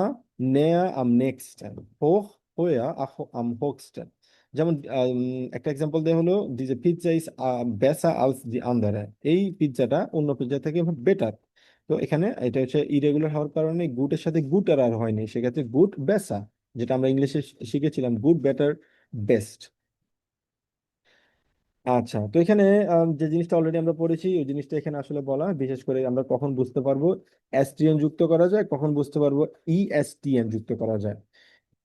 নেয়া আম নেক্সটেন, হোch হোয়া আম হোchsten। যেমন একটা এক্সাম্পল দেওয়া হলো, যে পিৎজা ইজ বেসা আলস দি আন্দারে, এই পিৎজাটা অন্য পিৎজা থেকে বেটার। তো এখানে এটা হচ্ছে ইরেগুলার হওয়ার কারণে গুডের সাথে গুড আর হয়নি, সেক্ষেত্রে গুড বেসা, যেটা আমরা ইংলিশে শিখেছিলাম গুড বেটার বেস্ট। আচ্ছা, তো এখানে যে জিনিসটা অলরেডি আমরা পড়েছি ওই জিনিসটা এখানে আসলে বলা, বিশেষ করে আমরা কখন বুঝতে পারবো এসটিএন যুক্ত করা যায়, কখন বুঝতে পারবো ইএসটিএন যুক্ত করা যায়।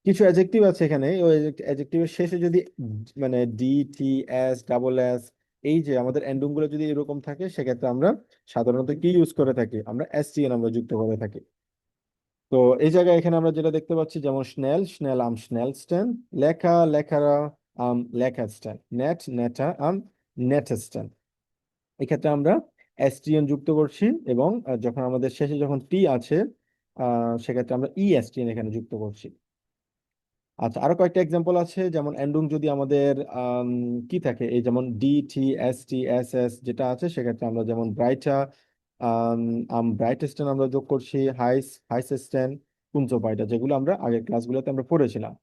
কিছু অ্যাডজেক্টিভ আছে এখানে, ওই অ্যাডজেক্টিভের শেষে যদি মানে ডি, টি, এস, ডাবল এস, এই যে আমাদের এন্ডিং গুলো যদি এরকম থাকে, সেক্ষেত্রে আমরা সাধারণত কি ইউজ করে থাকি, আমরা এসটিএন আমরা যুক্ত করে থাকি। তো এই জায়গায় এখানে আমরা যেটা দেখতে পাচ্ছি, যেমন স্নেল স্নেল আম স্নেলস্টেন, লেখা লেখারা আম লেখাস্টেন, নেট নেটা আম নেটেস্টেন। এক্ষেত্রে আমরা এসটিএন যুক্ত করছি, এবং যখন আমাদের শেষে যখন টি আছে সেক্ষেত্রে আমরা ইএসটিএন এখানে যুক্ত করছি। আচ্ছা, আরো কয়েকটা এক্সাম্পল আছে, যেমন এন্ডুং যদি আমাদের কি থাকে, এই যেমন ডি, টি, এস, টি, এস, এস যেটা আছে, সেক্ষেত্রে আমরা যেমন ব্রাইটা ব্রাইটেস্টেন আমরা যোগ করছি, হাইসেস্টেন, কুনজোপাইটা, যেগুলো আমরা আগের ক্লাসগুলোতে আমরা পড়েছিলাম।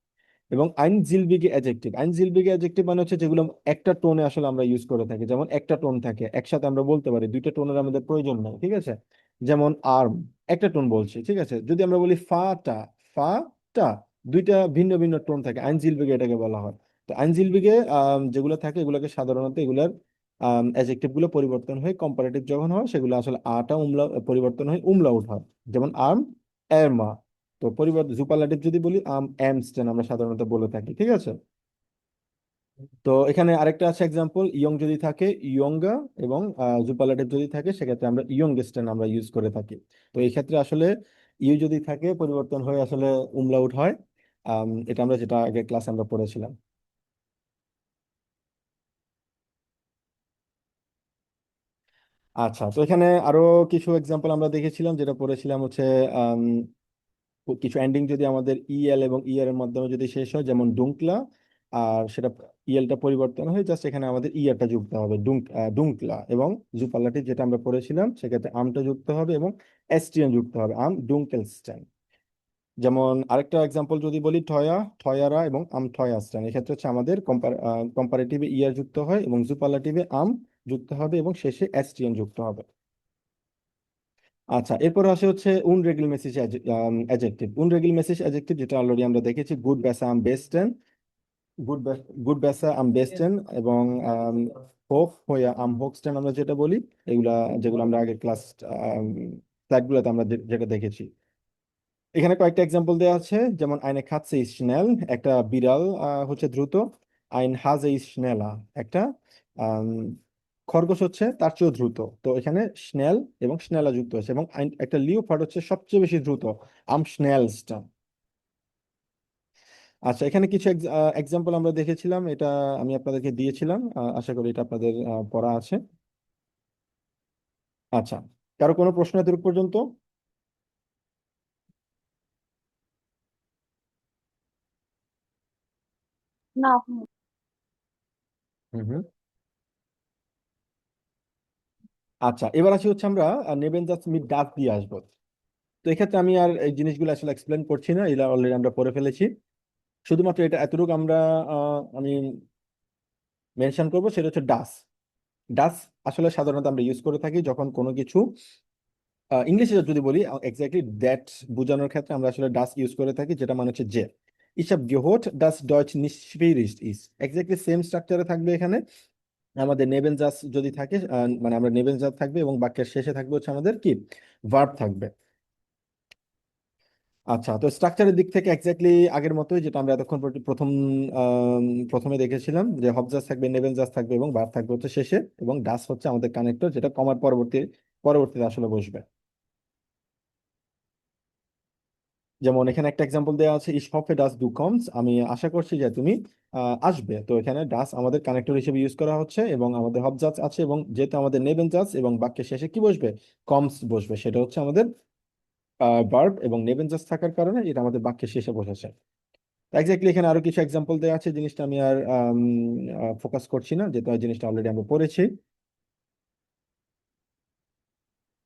এবং আইনজিলবিগে অ্যাডজেক্টিভ, আইনজিলবিগে অ্যাডজেক্টিভ মানে হচ্ছে যেগুলো একটা টোনে আসলে আমরা ইউজ করে থাকি। যেমন একটা টোন থাকে, একসাথে আমরা বলতে পারি, দুইটা টোনের আমাদের প্রয়োজন নেই, ঠিক আছে। যেমন আর্ম, একটা টোন বলছি, ঠিক আছে। যদি আমরা বলি ফা টা, ফা টা, দুইটা ভিন্ন ভিন্ন টোন থাকে, আইনজিলবিগে এটাকে বলা হয়। তো আইনজিলবিগে যেগুলো থাকে এগুলোকে সাধারণত এগুলার অ্যাডজেক্টিভ গুলো পরিবর্তন হয়ে কম্পারেটিভ যখন হয়, সেগুলো আসলে আটা উমলা পরিবর্তন হয়ে উমলাউট হয়। যেমন আর্ম, এরমা। তো পরিবর্তে সুপারলেটিভ যদি বলি অ্যামস্টেন আমরা সাধারণত বলে থাকি, ঠিক আছে। তো এখানে আরেকটা আছে এক্সাম্পল, ইয়ং যদি থাকে ইয়ঙ্গা, এবং সুপারলেটিভ যদি থাকে সেক্ষেত্রে আমরা ইয়ংগেস্টেন আমরা ইউজ করে থাকি। তো এই ক্ষেত্রে আসলে ইউ যদি থাকে পরিবর্তন হয়ে আসলে উমলাউট হয়। এটা আমরা যেটা আগে ক্লাসে আমরা পড়েছিলাম। আচ্ছা, তো এখানে আরো কিছু এক্সাম্পল আমরা দেখেছিলাম, যেটা পড়েছিলাম হচ্ছে কিছু এন্ডিং যদি আমাদের ইএল এবং ইআর এর মাধ্যমে যদি শেষ হয়, যেমন ডুঙ্কলা, আর সেটা ইএলটা পরিবর্তন হয়ে জাস্ট এখানে আমাদের ইআরটা যুক্ত হবে, ডুঙ্কলা। এবং জুপারলাটিভ যেটা আমরা পড়েছিলাম, সেক্ষেত্রে আমটা যুক্ত হবে এবং এসটিএন যুক্ত হবে, আম ডুঙ্কেলস্টেন। যেমন আরেকটা এক্সাম্পল যদি বলি, ঠয়া ঠয়ারা এবং আম ঠয়াস্টেন, এক্ষেত্রে হচ্ছে আমাদের কম্পারেটিভে ইআর যুক্ত হয় এবং জুপারলাটিভে আম যুক্ত হবে এবং শেষে এসটিএন যুক্ত হবে। আচ্ছা, এরপর আসে হচ্ছে উন রেগল মেসেজ অ্যাডজেক্টিভ। উন রেগল মেসেজ অ্যাডজেক্টিভ যেটা অলরেডি আমরা দেখেছি, গুড বেসা আম বেস্টেন, গুড গুড বেসা আম বেস্টেন, এবং হোক হইয়া আম হোকস্টেন আমরা যেটা বলি, এগুলা যেগুলো আমরা আগের ক্লাস স্লাইডগুলোতে আমরা যেটা দেখেছি। এখানে কয়েকটা এক্সাম্পল দেওয়া আছে, যেমন আইনে খাচ্ছে ইস স্নেল, একটা বিড়াল হচ্ছে দ্রুত। আইন হাজে ইস স্নেলা, একটা আম, খরগোশ হচ্ছে তার চেয়েও দ্রুত। তো এখানে স্নেল এবং স্নেলা যুক্ত আছে, এবং একটা লিওপার্ড হচ্ছে সবচেয়ে বেশি দ্রুত, আম স্নেলস্টা। আচ্ছা, এখানে কিছু এক্সাম্পল আমরা দেখেছিলাম, এটা আমি আপনাদেরকে দিয়েছিলাম, আশা করি এটা আপনাদের পড়া আছে। আচ্ছা, কারো কোনো প্রশ্ন এতটুকু পর্যন্ত? না। হুম হুম। আচ্ছা, এবার আসি হচ্ছে আমরা নেবেন জাস্ট মিট ডাক দিয়ে আসবো। তো এক্ষেত্রে আমি আর এই জিনিসগুলো আসলে এক্সপ্লেন করছি না, এটা অলরেডি আমরা পড়ে ফেলেছি। শুধুমাত্র এটা এতটুকু আমরা আমি মেনশন করবো, সেটা হচ্ছে ডাস। ডাস আসলে সাধারণত আমরা ইউজ করে থাকি যখন কোনো কিছু ইংলিশে যদি বলি এক্স্যাক্টলি দ্যাট বোঝানোর ক্ষেত্রে আমরা আসলে ডাস ইউজ করে থাকি, যেটা মানে হচ্ছে যে। Ich habe gehört, dass Deutsch nicht schwierig ist, exactly same স্ট্রাকচারে থাকবে এখানে। আমাদের নেবেন জাস যদি থাকে মানে আমরা নেবেন জাস থাকবে, এবং বাক্যের শেষে থাকবে হচ্ছে আমাদের কি ভার্ব থাকবে। আচ্ছা, তো স্ট্রাকচারের দিক থেকে এক্স্যাক্টলি আগের মতোই, যেটা আমরা এতক্ষণ প্রথমে দেখেছিলাম, যে হবজাস থাকবে, নেভেন জাস থাকবে এবং ভার্ব থাকবে হচ্ছে শেষে, এবং ডাস হচ্ছে আমাদের কানেক্টর, যেটা কমার পরবর্তীতে আসলে বসবে। যেমন এখানে একটা এক্সাম্পল দেওয়া আছে, ইস হফে ডাস ডু কমস, আমি আশা করছি যে তুমি আসবে। তো এখানে ডাস আমাদের কানেক্টর হিসেবে ইউজ করা হচ্ছে, এবং আমাদের হবজাস আছে, এবং যেহেতু আমাদের নেভেন জাস, এবং বাক্যের শেষে কি বসবে, কমস বসবে, সেটা হচ্ছে আমাদের ভার্ব, এবং নেভেন জাস থাকার কারণে এটা আমাদের বাক্যের শেষে বসেছে। এক্স্যাক্টলি এখানে আরো কিছু এক্সাম্পল দেওয়া আছে, জিনিসটা আমি আর ফোকাস করছি না, যেহেতু এই জিনিসটা অলরেডি আমরা পড়েছি।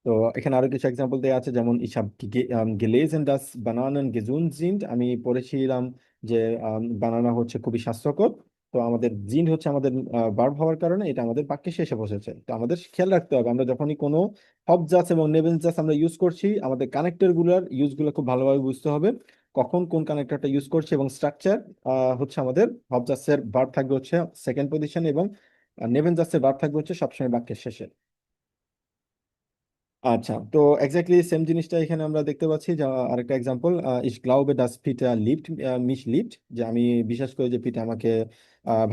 তো এখানে আরো কিছু এক্সাম্পল দেওয়া আছে, যেমন ich habe gelesen dass Bananen gesund sind। আমি পড়েছিলাম যে বানানা হচ্ছে খুবই স্বাস্থ্যকর। তো আমাদের জিন্ড হচ্ছে আমাদের ভার্ব হওয়ার কারণে এটা আমাদের বাক্যে শেষে বসেছে। তো আমাদের খেয়াল রাখতে হবে, আমরা যখনই কোনো হবজাস এবং নেবেনজাস আমরা ইউজ করছি, আমাদের কানেক্টর গুলার ইউজ গুলো খুব ভালোভাবে বুঝতে হবে, কখন কোন কানেক্টরটা ইউজ করছি। এবং স্ট্রাকচার হচ্ছে আমাদের হবজাসের ভার্ব থাকবে হচ্ছে সেকেন্ড পজিশন, এবং নেবেনজাসের ভার্ব থাকবে হচ্ছে সবসময় বাক্যের শেষে। আচ্ছা, তো এক্স্যাক্টলি সেম জিনিসটা এখানে আমরা দেখতে পাচ্ছি। যে আরেকটা example, ich glaube dass Peter liebt mich liebt, যে আমি বিশ্বাস করি যে পিটা আমাকে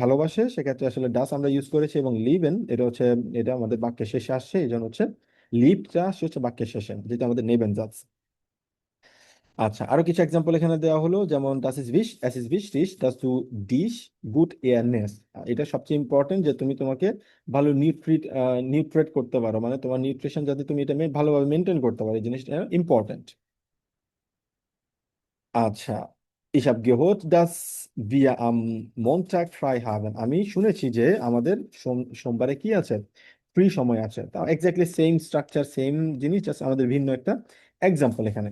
ভালোবাসে। সেক্ষেত্রে আসলে ডাস আমরা ইউজ করেছি, এবং লিভেন এটা হচ্ছে, এটা আমাদের বাক্যের শেষে আসছে, এই জন্য হচ্ছে লিভটা আসছে হচ্ছে বাক্যের শেষে, যেটা আমাদের নেবেন যাচ্ছে। আচ্ছা, আরো কিছু এক্সাম্পল এখানে দেওয়া হলো, যেমন es ist wichtig dass du dich gut ernährst। এটা সবচেয়ে ইম্পর্টেন্ট, যে তুমি তোমাকে ভালো নিউট্রেট করতে পারো, মানে তোমার নিউট্রিশন যাতে তুমি এটা ভালোভাবে মেনটেন করতে পারো, এই জিনিসটা ইম্পর্টেন্ট। আচ্ছা, ich habe gehört dass wir am Montag frei haben। আমি শুনেছি যে আমাদের সোমবারে কি আছে, ফ্রি সময় আছে। তা এক্স্যাক্টলি সেম স্ট্রাকচার, সেম জিনিস, জাস্ট আমাদের ভিন্ন একটা এক্সাম্পল এখানে।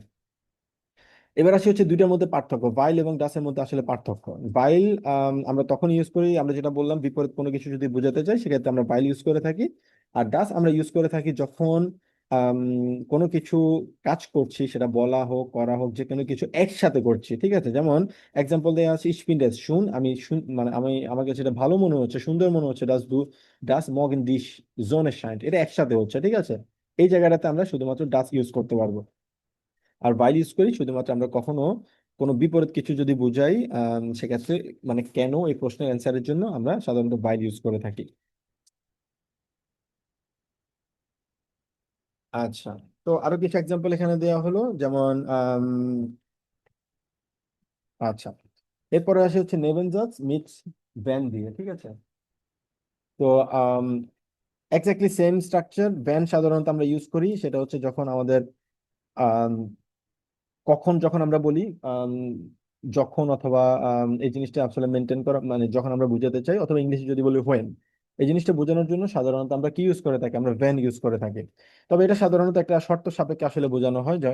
এবার আসি হচ্ছে দুইটার মধ্যে পার্থক্য, ভাইল এবং ডাসের মধ্যে আসলে পার্থক্য। ভাইল আমরা তখন ইউজ করি, আমরা যেটা বললাম, বিপরীত কোনো কিছু যদি বোঝাতে চাই সেক্ষেত্রে আমরা ভাইল ইউজ করে থাকি। আর ডাস আমরা ইউজ করে থাকি যখন আম, কোনো কিছু কাজ করছি, সেটা বলা হোক করা হোক, যে কোনো কিছু একসাথে করছি, ঠিক আছে। যেমন এক্সাম্পল দেওয়া আছে, ich finde es schön, মানে আমার কাছে এটা ভালো মনে হচ্ছে, সুন্দর মনে হচ্ছে, ডাস morgen die Sonne scheint, এটা একসাথে হচ্ছে, ঠিক আছে। এই জায়গাটাতে আমরা শুধুমাত্র ডাস ইউজ করতে পারবো। আর বাইল ইউজ করি শুধুমাত্র আমরা কখনো কোনো বিপরীত কিছু যদি বুঝাই, সেক্ষেত্রে মানে কেন, এই প্রশ্নের অ্যান্সারের জন্য আমরা সাধারণত বাইল ইউজ করে থাকি। আচ্ছা, তো আরো কিছু এক্সাম্পল এখানে দেওয়া হলো, যেমন আচ্ছা, এরপরে আসে হচ্ছে নেভেন জাজ মিটস ভ্যান দিয়ে, ঠিক আছে। তো এক্স্যাক্টলি সেম স্ট্রাকচার। ভ্যান সাধারণত আমরা ইউজ করি সেটা হচ্ছে যখন আমাদের কখন, যখন আমরা বলি যখন, অথবা এই জিনিসটা আসলে মেনটেন করা, মানে যখন আমরা বুঝাতে চাই, অথবা ইংলিশে যদি বলি হোয়েন, এই জিনিসটা বোঝানোর জন্য সাধারণত আমরা কি ইউজ করে থাকি, আমরা ভ্যান ইউজ করে থাকি। তবে এটা সাধারণত একটা শর্ত সাপেক্ষে আসলে বোঝানো হয়, যে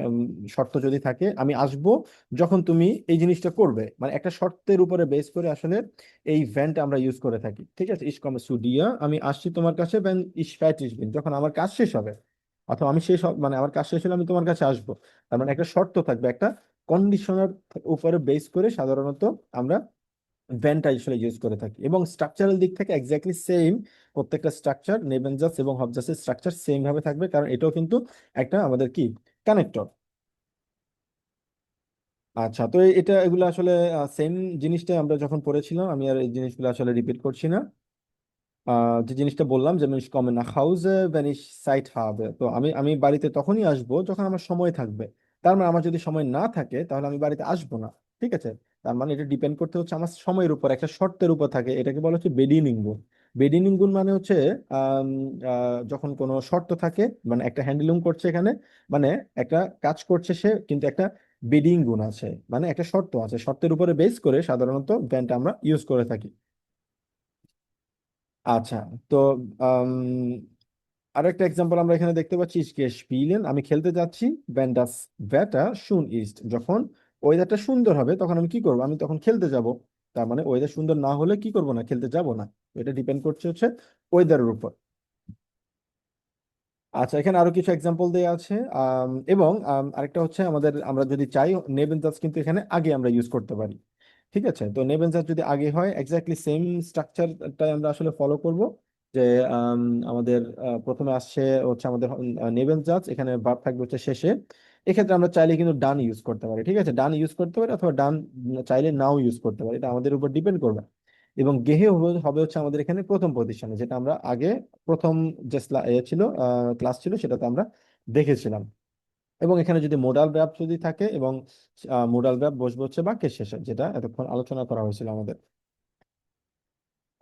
শর্ত যদি থাকে, আমি আসবো যখন তুমি এই জিনিসটা করবে, মানে একটা শর্তের উপরে বেস করে আসলে এই ভ্যানটা আমরা ইউজ করে থাকি, ঠিক আছে। ইস কমে সুডিয়া, আমি আসছি তোমার কাছে, ভ্যান ইস ফ্যাটিস বিন, যখন আমার কাজ শেষ হবে, অথবা আমি শেষ মানে আমার কাজ শেষ হলে আমি তোমার কাছে আসবো। তার মানে একটা শর্ত থাকবে, একটা কন্ডিশনার উপরে বেস করে সাধারণত আমরা ভ্যানটা আসলে ইউজ করে থাকি। এবং স্ট্রাকচারাল দিক থেকে এক্স্যাক্টলি সেম, প্রত্যেকটা স্ট্রাকচার, নেবেনজাস এবং হবজাসের স্ট্রাকচার সেম ভাবে থাকবে, কারণ এটাও কিন্তু একটা আমাদের কি কানেক্টর। আচ্ছা, তো এটা এগুলো আসলে সেম জিনিসটা আমরা যখন পড়েছিলাম, আমি আর এই জিনিসগুলো আসলে রিপিট করছি না। যে জিনিসটা বললাম, যেমন ich komme nach Hause wenn ich Zeit habe, তো আমি বাড়িতে তখনই আসবো যখন আমার সময় থাকবে। তার মানে আমার যদি সময় না থাকে তাহলে আমি বাড়িতে আসবো না, ঠিক আছে। তার মানে এটা ডিপেন্ড করতে হচ্ছে আমার সময়ের উপর, একটা শর্তের উপর থাকে, এটাকে বলা হচ্ছে বেডিনিং গুণ। বেডিনিং গুণ মানে হচ্ছে আম, যখন কোনো শর্ত থাকে, মানে একটা হ্যান্ডলিং করছে এখানে, মানে একটা কাজ করছে সে, কিন্তু একটা বেডিং গুণ আছে, মানে একটা শর্ত আছে, শর্তের উপরে বেস করে সাধারণত ব্যান্ডটা আমরা ইউজ করে থাকি। আচ্ছা, তো আম, আরো একটা এক্সাম্পল আমরা এখানে দেখতে পাচ্ছি, ich gehe spielen, আমি খেলতে যাচ্ছি, wenn das Wetter schön ist, যখন ওয়েদারটা সুন্দর হবে তখন আমি কি করব, আমি তখন খেলতে যাব। তার মানে ওয়েদার সুন্দর না হলে কি করব না, খেলতে যাব না। তো এটা ডিপেন্ড করছে হচ্ছে ওয়েদারের উপর। আচ্ছা, এখানে আরো কিছু এক্সাম্পল দেওয়া আছে, এবং আরেকটা হচ্ছে আমাদের, আমরা যদি চাই নেবেন জাজ কিন্তু এখানে আগে আমরা ইউজ করতে পারি, ঠিক আছে। তো নেবেন জাজ যদি আগে হয়, এক্স্যাক্টলি সেম স্ট্রাকচারটাই আমরা আসলে ফলো করব। যে আম, আমাদের প্রথমে আসছে হচ্ছে আমাদের নেবেন জাজ, এখানে ভার্ব থাকবে হচ্ছে শেষে। এক্ষেত্রে আমরা চাইলে কিন্তু ডান ইউজ করতে পারি, ঠিক আছে, ডান ইউজ করতে পারি, অথবা ডান চাইলে নাও ইউজ করতে পারি, এটা আমাদের উপর ডিপেন্ড করবে। এবং গেহে হবে হবে হচ্ছে আমাদের এখানে প্রথম পজিশনে, যেটা আমরা আগে প্রথম যে ছিল ক্লাস ছিল সেটাতে আমরা দেখেছিলাম। এবং এখানে যদি মোডাল ভার্ব যদি থাকে, এবং মোডাল ভার্ব বসবে হচ্ছে বাক্যের শেষে, যেটা এতক্ষণ আলোচনা করা হয়েছিল আমাদের।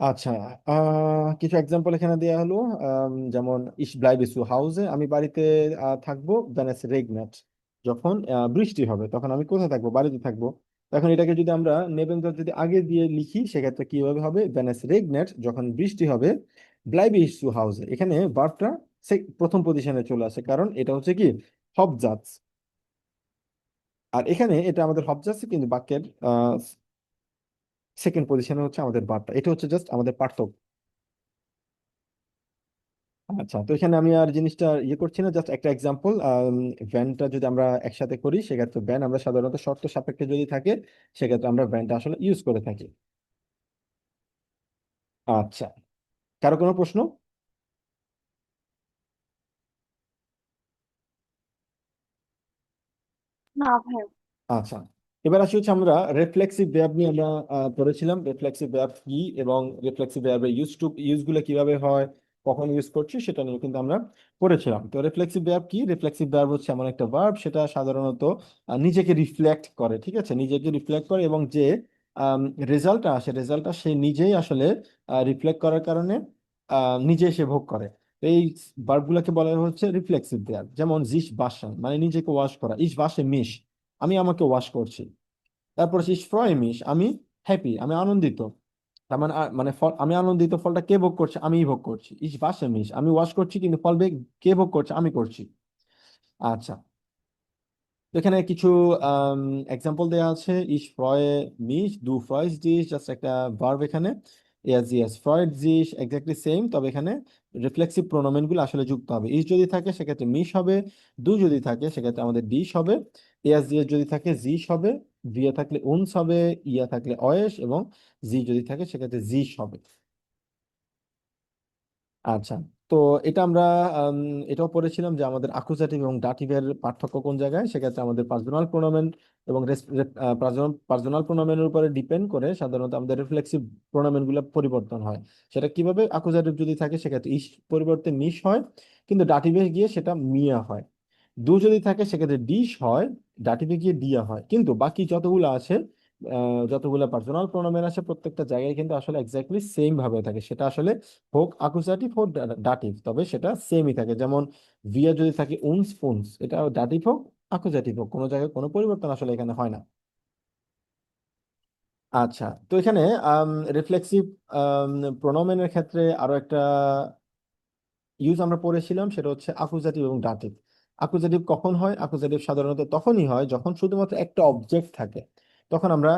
আচ্ছা, কিছু এক্সাম্পল এখানে দেওয়া হলো, যেমন ich bleibe zu Hause, আমি বাড়িতে থাকবো, wenn es regnet, যখন বৃষ্টি হবে তখন আমি কোথায় থাকবো, বাড়িতে থাকবো। এখন এটাকে যদি আমরা নেবেন যদি আগে দিয়ে লিখি সেক্ষেত্রে কিভাবে হবে, wenn es regnet, যখন বৃষ্টি হবে, bleibe ich zu Hause, এখানে ভার্বটা প্রথম পজিশনে চলে আসে, কারণ এটা হচ্ছে কি হবজার্ভ। আর এখানে এটা আমাদের হবজার্ভ, কিন্তু বাক্যের সেকেন্ড পজিশনে হচ্ছে আমাদের ভার্বটা। এটা হচ্ছে জাস্ট আমাদের পার্থক্য। আচ্ছা, তো এখানে আমি আর জিনিসটা ইয়ে করছি না, জাস্ট একটা এক্সাম্পল। ভ্যানটা যদি আমরা একসাথে করি সেক্ষেত্রে ভ্যান আমরা সাধারণত শর্ত সাপেক্ষে যদি থাকে সেক্ষেত্রে আমরা ভ্যানটা আসলে ইউজ করে থাকি। আচ্ছা, কারো কোনো প্রশ্ন? না ভাই। আচ্ছা, এবার আসি হচ্ছে আমরা রিফ্লেক্সিভ ভার্ব নিয়ে আমরা পড়েছিলাম রিফ্লেক্সিভ ভার্ব কি এবং রিফ্লেক্সিভ ভার্বের ইউজ গুলো কিভাবে হয়, কখন ইউজ করছি সেটা নিয়ে কিন্তু আমরা পড়েছিলাম। তো রিফ্লেক্সিভ ভার্ব কি? রিফ্লেক্সিভ ভার্ব হচ্ছে এমন একটা ভার্ব সেটা সাধারণত নিজেকে রিফ্লেক্ট করে, ঠিক আছে, নিজেকে রিফ্লেক্ট করে এবং যে রেজাল্টটা আসে রেজাল্টটা সে নিজেই আসলে রিফ্লেক্ট করার কারণে নিজে সে ভোগ করে। তো এই ভার্বগুলোকে বলা হচ্ছে রিফ্লেক্সিভ ভার্ব। যেমন জিস বাসান মানে নিজেকে ওয়াশ করা, ইস বাসে মিশ আমি আমাকে ওয়াশ করছি। তারপর হচ্ছে ich freue mich, আমি হ্যাপি, আমি আনন্দিত। তার মানে মানে ফল, আমি আনন্দিত, ফলটা কে ভোগ করছে? আমিই ভোগ করছি। ich wasche mich, আমি ওয়াশ করছি কিন্তু ফল কে ভোগ করছে? আমি করছি। আচ্ছা, তো এখানে কিছু এক্সাম্পল দেওয়া আছে। ich freue mich, du freust dich, just একটা ভার্ব এখানে। yes yes freut sich exactly same, তবে এখানে রিফ্লেক্সিভ প্রোনোমেন গুলো আসলে যুক্ত হবে। ইস যদি থাকে সেক্ষেত্রে মিশ হবে, দু যদি থাকে সেক্ষেত্রে আমাদের ডিশ হবে, yes yes যদি থাকে জিস হবে, ভিয়া থাকলে উনস হবে, ইয়া থাকলে অয়েস, এবং জি যদি থাকে সেক্ষেত্রে জিস হবে। আচ্ছা, তো এটা আমরা আম, এটাও পড়েছিলাম যে আমাদের আকুজাটিভ এবং ডাটিভের পার্থক্য কোন জায়গায়। সেক্ষেত্রে আমাদের পার্সোনাল প্রোনোমেন এবং পার্সোনাল প্রোনোমেনের উপরে ডিপেন্ড করে সাধারণত আমাদের রিফ্লেক্সিভ প্রোনোমেন গুলো পরিবর্তন হয়। সেটা কিভাবে? আকুজাটিভ যদি থাকে সেক্ষেত্রে ইস পরিবর্তে মিশ হয়, কিন্তু ডাটিভে গিয়ে সেটা মিয়া হয়। দু যদি থাকে সেক্ষেত্রে ডিশ হয়, ডাটিভে গিয়ে দিয়া হয়। কিন্তু বাকি যতগুলো আছে, যতগুলো পার্সোনাল প্রোনোমেন আছে, প্রত্যেকটা জায়গায় কিন্তু আসলে এক্স্যাক্টলি সেম ভাবে থাকে। সেটা আসলে হোক আকুজাটিভ হোক ডাটিভ, তবে সেটা সেমই থাকে। যেমন ভিয়া যদি থাকে উনস ফুনস, এটা ডাটিভ হোক আকুজাটিভ হোক, কোনো জায়গায় কোনো পরিবর্তন আসলে এখানে হয় না। আচ্ছা, তো এখানে রিফ্লেক্সিভ প্রোনোমেনের ক্ষেত্রে আরো একটা ইউজ আমরা পড়েছিলাম, সেটা হচ্ছে আকুজাটিভ এবং ডাটিভ। আকুজাটিভ কখন হয়? আকুজাটিভ সাধারণত তখনই হয় যখন শুধুমাত্র একটা অবজেক্ট থাকে, তখন আমরা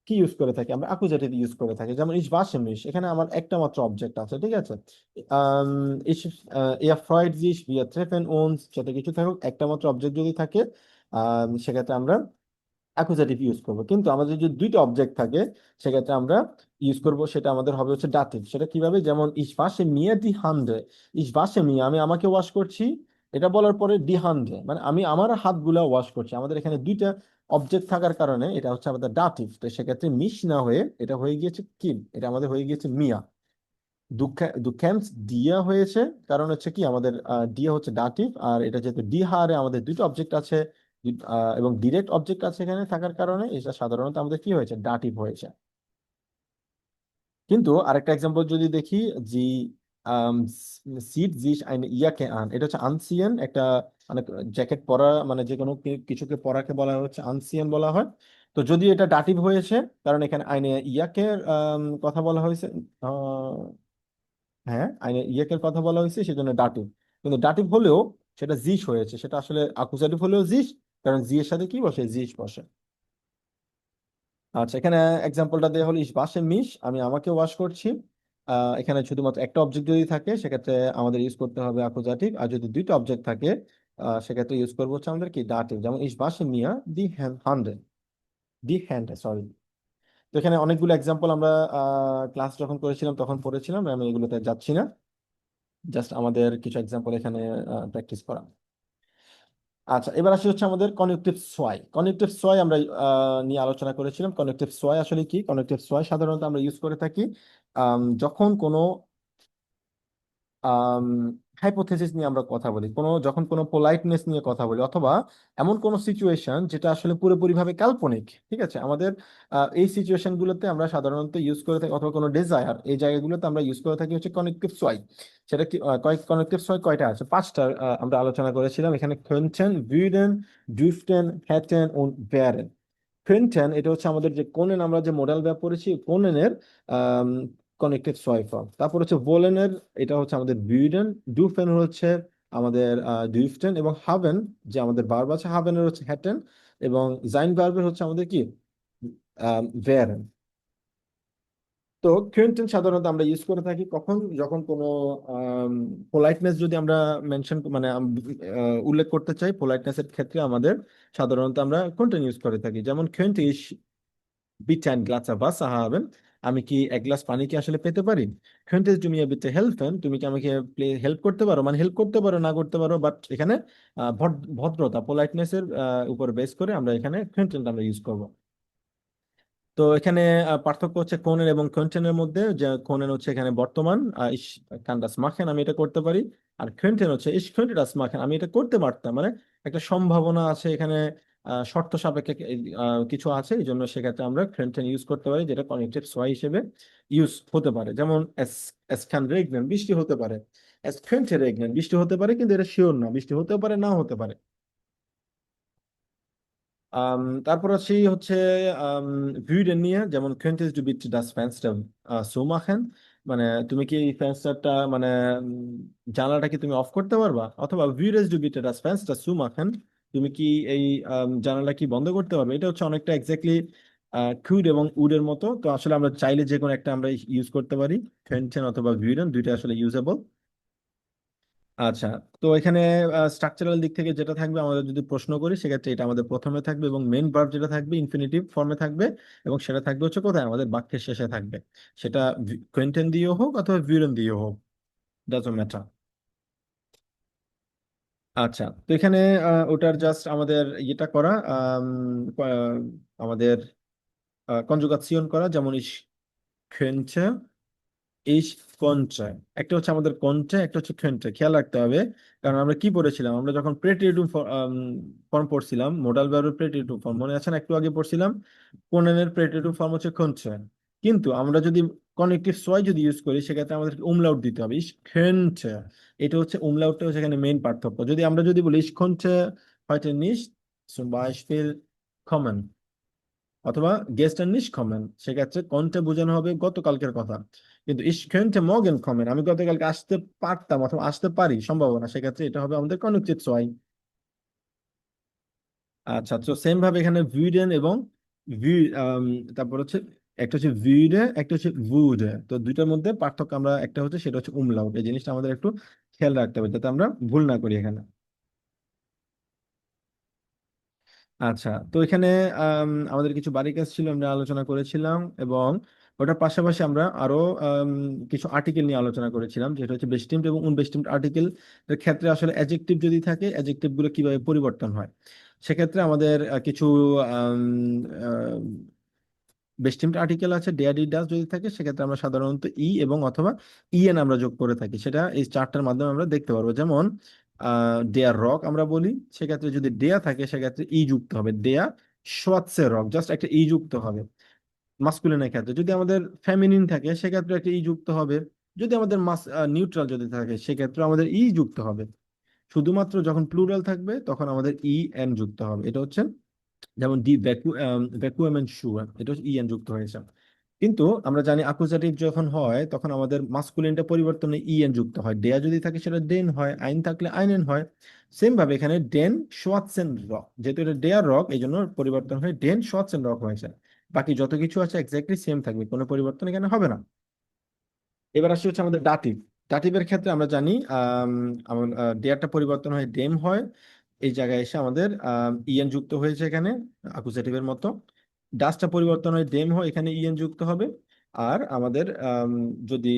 কি ইউজ করে থাকি? আমরা আকুজাটিভ ইউজ করে থাকি। যেমন ইস বাসে মিশ, এখানে আমার একটা মাত্র অবজেক্ট আছে, ঠিক আছে। ইস ইয়া ফ্রয়েড জিস বিয়া ট্রেফেন উনস, যত কিছু থাকুক একটা মাত্র অবজেক্ট যদি থাকে সেক্ষেত্রে আমরা অ্যাকুজাটিভ ইউজ করব। কিন্তু আমাদের যদি দুইটা অবজেক্ট থাকে সেক্ষেত্রে আমরা ইউজ করব, সেটা আমাদের হবে হচ্ছে ডাটিভ। সেটা কিভাবে? যেমন ইস ওয়াশে মিয়া ডি হান্ডে, ইস ওয়াশে মিয়া আমি আমাকে ওয়াশ করছি, এটা বলার পরে ডি হান্ডে মানে আমি আমার হাতগুলা ওয়াশ করছি। আমাদের এখানে দুইটা অবজেক্ট থাকার কারণে এটা হচ্ছে আমাদের ডাটিভ। তো সেক্ষেত্রে মিশ না হয়ে এটা হয়ে গিয়েছে কি, এটা আমাদের হয়ে গিয়েছে মিয়া। দুঃখ্যান্স দিয়া হয়েছে, কারণ হচ্ছে কি আমাদের দিয়া হচ্ছে ডাটিভ, আর এটা যেহেতু ডি হারে আমাদের দুটো অবজেক্ট আছে এবং ডিরেক্ট অবজেক্ট আছে এখানে থাকার কারণে এটা সাধারণত আমাদের কি হয়েছে? ডাটিভ হয়েছে। কিন্তু আরেকটা এক্সাম্পল যদি দেখি, জি সিট জিস আইন ইয়াকে আন, এটা হচ্ছে আনসিয়ান একটা, মানে জ্যাকেট পরা মানে যে কোনো কিছুকে পরাকে বলা হচ্ছে আনসিয়ান বলা হয়। তো যদি এটা ডাটিভ হয়েছে, কারণ এখানে আইনে ইয়াকে কথা বলা হয়েছে, হ্যাঁ আইনে ইয়েকের কথা বলা হয়েছে সেজন্য ডাটিভ। কিন্তু ডাটিভ হলেও সেটা জিস হয়েছে, সেটা আসলে আকুজাটিভ হলেও জিস, কারণ জি এর সাথে কি বসে? জিস বসে। আচ্ছা, এখানে এক্সাম্পলটা দেওয়া হলো ইস বাসে মিশ, আমি আমাকে ওয়াশ করছি। এখানে শুধুমাত্র একটা অবজেক্ট যদি থাকে সেক্ষেত্রে আমাদের ইউজ করতে হবে আকুজাটিভ, আর যদি দুইটা অবজেক্ট থাকে সেক্ষেত্রে ইউজ করবো হচ্ছে আমাদের কি? ডাটিভ। যেমন ইস বাসে মিয়া দি হান্ডে, দি হ্যান্ড, সরি। তো এখানে অনেকগুলো এক্সাম্পল আমরা ক্লাস যখন করেছিলাম তখন পড়েছিলাম, আমি এগুলোতে যাচ্ছি না, জাস্ট আমাদের কিছু এক্সাম্পল এখানে প্র্যাকটিস করা। আচ্ছা, এবার আসি হচ্ছে আমাদের কনেকটিভ সোয়াই। কনেকটিভ সোয়াই আমরা নিয়ে আলোচনা করেছিলাম। কনেকটিভ সোয়াই আসলে কি? কনেকটিভ সোয়াই সাধারণত আমরা ইউজ করে থাকি যখন কোনো হাইপোথেসিস নিয়ে আমরা কথা বলি, যখন কোনো পোলাইটনেস নিয়ে কথা বলি, অথবা এমন কোনো সিচুয়েশন যেটা আসলে পুরোপুরিভাবে কাল্পনিক, ঠিক আছে। আমাদের এই সিচুয়েশন গুলোতে আমরা সাধারণত ইউজ করে থাকি, অথবা কোনো ডিজায়ার, এই জায়গাগুলোতে আমরা ইউজ করে থাকি হচ্ছে কনেকটিভ সোয়াই। সেটা কি কনেকটিভ সোয়াই কয়টা আছে? পাঁচটা আমরা আলোচনা করেছিলাম এখানে: könnten, würden, dürften, hätten und wären। কোয়েন্টেন এটা হচ্ছে আমাদের যে কোনেন, আমরা যে মডেল ব্যাপ পড়েছি কোনেনের কানেক্টেড ছয় ফর্ম। তারপর হচ্ছে ভোলেনের, এটা হচ্ছে আমাদের বিউডেন। ডুফেন হচ্ছে আমাদের ডুইফটেন, এবং হাভেন যে আমাদের ভার্ব আছে, হাভেনের হচ্ছে হ্যাটেন, এবং জাইন ভার্বের হচ্ছে আমাদের কি ভেরেন। তো কোয়েন্টেন সাধারণত আমরা ইউজ করে থাকি কখন, যখন কোনো পোলাইটনেস যদি আমরা মেনশন মানে উল্লেখ করতে চাই, পোলাইটনেসের ক্ষেত্রে আমাদের সাধারণত আমরা কোয়েন্টেন ইউজ করে থাকি। যেমন könnte ich bitte ein Glas Wasser haben? আমি কি এক গ্লাস পানি কি আসলে পেতে পারি? Könntest du mir bitte helfen? তুমি কি আমাকে হেল্প করতে পারো, মানে হেল্প করতে পারো না করতে পারো, বাট এখানে ভদ্রতা পোলাইটনেস এর উপর বেস করে আমরা এখানে কোয়েন্টেন আমরা ইউজ করব। তো এখানে পার্থক্য হচ্ছে কোনের এবং কোয়েন্টেনের মধ্যে, যে কোনেন হচ্ছে এখানে বর্তমান, ইস কান ডাস মাখেন, আমি এটা করতে পারি। আর কোয়েন্টেন হচ্ছে ইস könnte das machen, আমি এটা করতে পারতাম, মানে একটা সম্ভাবনা আছে এখানে, শর্ত সাপেক্ষে কিছু আছে, এই জন্য সেক্ষেত্রে আমরা কোয়েন্টেন ইউজ করতে পারি, যেটা কনেক্টিভ সয় হিসেবে ইউজ হতে পারে। যেমন es kann regnen, বৃষ্টি হতে পারে। es könnte regnen, বৃষ্টি হতে পারে, কিন্তু এটা শিওর না, বৃষ্টি হতেও পারে নাও হতে পারে। তারপর সেই হচ্ছে ভিউডেন নিয়ে, যেমন könntest du bitte das Fenster zumachen, মানে তুমি কি এই ফেন্সারটা মানে জানালাটা কি তুমি অফ করতে পারবা, অথবা würdest du bitte das Fenster zumachen, তুমি কি এই জানালা কি বন্ধ করতে পারবে। এটা হচ্ছে অনেকটা এক্স্যাক্টলি কুড এবং উড এর মতো। তো আসলে আমরা চাইলে যে কোনো একটা আমরা ইউজ করতে পারি, könnten অথবা würden, দুইটা আসলে ইউজেবল। আচ্ছা, তো এখানে স্ট্রাকচারাল দিক থেকে যেটা থাকবে, আমাদের যদি প্রশ্ন করি সেক্ষেত্রে এটা আমাদের প্রথমে থাকবে, এবং মেইন ভার্ব যেটা থাকবে ইনফিনিটিভ ফর্মে থাকবে, এবং সেটা থাকবে হচ্ছে কোথায়, আমাদের বাক্যের শেষে থাকবে। সেটা কোয়েন্টেন দিয়েও হোক অথবা ভিউরেন দিয়েও হোক, ডাজন্ট ম্যাটার। আচ্ছা, তো এখানে ওটার জাস্ট আমাদের ইয়েটা করা, আমাদের কনজুগাসিয়ন করা, যেমন ইস könnte এই কনট্রা, একটা হচ্ছে আমাদের কনট্রা, একটা হচ্ছে খেন্ট্রা, খেয়াল রাখতে হবে। কারণ আমরা কি পড়েছিলাম, আমরা যখন প্রেটিটিভ ফর্ম পড়ছিলাম, মোডাল ভার্বের প্রেটিটিভ ফর্ম মনে আছে না, একটু আগে পড়ছিলাম, কোনেনের প্রেটিটিভ ফর্ম হচ্ছে কনট্রা। কিন্তু আমরা যদি কনেক্টিভ সয় যদি ইউজ করি, সেক্ষেত্রে আমাদের উমলাউট দিতে হবে, ইস খেন্ট্রা। এটা হচ্ছে উমলাউটটা হচ্ছে এখানে মেইন পার্থক্য। যদি আমরা যদি বলি ইস könnte heute nicht zum Beispiel kommen, অথবা gestern nicht kommen, সেক্ষেত্রে কনটে বোঝানো হবে গতকালকের কথা। কিন্তু ich könnte morgen kommen, আমি গতকালকে আসতে পারতাম অথবা আসতে পারি, সম্ভাবনা, সেক্ষেত্রে এটা হবে আমাদের কনেক্টেড সয়। আচ্ছা, তো সেম ভাবে এখানে ভিডেন এবং ভি তারপর হচ্ছে একটা হচ্ছে ভিডে, একটা হচ্ছে ভুডে। তো দুইটার মধ্যে পার্থক্য আমরা, একটা হচ্ছে সেটা হচ্ছে উমলাউট, এই জিনিসটা আমাদের একটু খেয়াল রাখতে হবে যাতে আমরা ভুল না করি এখানে। আচ্ছা, তো এখানে আমাদের কিছু বাড়ি কাজ ছিল, আমরা আলোচনা করেছিলাম, এবং ওটার পাশাপাশি আমরা আরো কিছু আর্টিকেল নিয়ে আলোচনা করেছিলাম, যেটা হচ্ছে বেস্টিমড এবং উনবেস্টিমড আর্টিকেল এর ক্ষেত্রে আসলে অ্যাডজেক্টিভ যদি থাকে, অ্যাডজেক্টিভ গুলো কিভাবে পরিবর্তন হয়। সেক্ষেত্রে আমাদের কিছু বেস্টিমড আর্টিকেল আছে, ডেয়ার ডিড ডাজ যদি থাকে, সেক্ষেত্রে আমরা সাধারণত ই এবং অথবা ইএন আমরা যোগ করে থাকি। সেটা এই চার্টটার মাধ্যমে আমরা দেখতে পারবো। যেমন ডেয়ার রক আমরা বলি, সেক্ষেত্রে যদি ডেয়া থাকে সেক্ষেত্রে ই যুক্ত হবে, ডেয়া শোয়াৎসে রক, জাস্ট একটা ই যুক্ত হবে মাস্কুলিনের ক্ষেত্রে। যদি আমাদের ফেমিনিন থাকে সেক্ষেত্রে একটা ই যুক্ত হবে। যদি আমাদের নিউট্রাল যদি থাকে সেক্ষেত্রে আমাদের ই যুক্ত হবে। শুধুমাত্র যখন প্লুরাল থাকবে তখন আমাদের ই এন যুক্ত হবে। এটা হচ্ছে যেমন ডি ভ্যাকুয়াম এন্ড শু, এটা হচ্ছে ইএন যুক্ত হয়েছে। কিন্তু আমরা জানি আকুজাটিভ যখন হয় তখন আমাদের মাস্কুলিনটা পরিবর্তনে ইএন যুক্ত হয়, ডেয়া যদি থাকে সেটা ডেন হয়, আইন থাকলে আইনেন হয়। সেম ভাবে এখানে ডেন শোয়াৎসেন রক, যেহেতু এটা ডেয়ার রক এই জন্য পরিবর্তন হয়ে ডেন শোয়াৎসেন রক হয়েছে। বাকি যত কিছু আছে এক্স্যাক্টলি সেম থাকবে, কোনো পরিবর্তন এখানে হবে না। এবার আসছে হচ্ছে আমাদের ডাটিভ। ডাটিভের ক্ষেত্রে আমরা জানি ডেয়ারটা পরিবর্তন হয় ডেম হয়, এই জায়গায় এসে আমাদের ইএন যুক্ত হয়েছে এখানে অ্যাকুজেটিভের মতো। ডাসটা পরিবর্তন হয় ডেম হয়, এখানে ইএন যুক্ত হবে। আর আমাদের যদি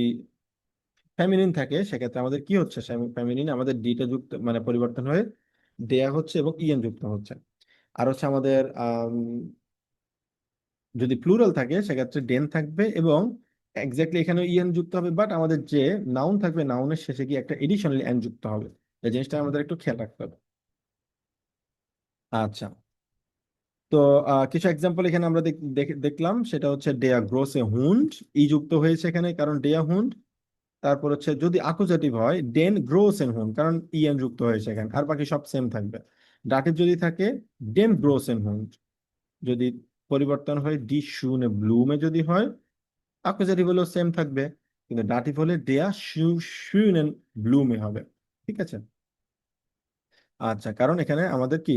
ফেমিনিন থাকে সেক্ষেত্রে আমাদের কি হচ্ছে, ফেমিনিন আমাদের ডিটা যুক্ত মানে পরিবর্তন হয়ে দেয়া হচ্ছে এবং ইএন যুক্ত হচ্ছে। আর হচ্ছে আমাদের যদি প্লুরাল থাকে সেক্ষেত্রে ডেন থাকবে এবং এক্স্যাক্টলি এখানে ইএন যুক্ত হবে, বাট আমাদের যে নাউন থাকবে নাউনের শেষে গিয়ে একটা এডিশনাল এন যুক্ত হবে। এই জিনিসটা আমাদের একটু খেয়াল রাখতে হবে। আচ্ছা, তো কিছু এক্সাম্পল এখানে আমরা দেখলাম, সেটা হচ্ছে ডেয়া গ্রোসে হুন্ড, ই যুক্ত হয়েছে এখানে কারণ ডেয়া হুন্ড। তারপর হচ্ছে যদি আকুজাটিভ হয় ডেন গ্রোসেন হুন্ড, কারণ ইএন যুক্ত হয়েছে এখানে, আর বাকি সব সেম থাকবে। ডাটিভ যদি থাকে ডেম গ্রোসেন হুন্ড, যদি পরিবর্তন হয় ডি শুনে ব্লুমে যদি হয়, অ্যাকুজাটিভ হলেও সেম থাকবে, কিন্তু ডাটিভ হলে দেয়া শুনেন ব্লুমে হবে। ঠিক আছে। আচ্ছা, কারণ এখানে আমাদের কি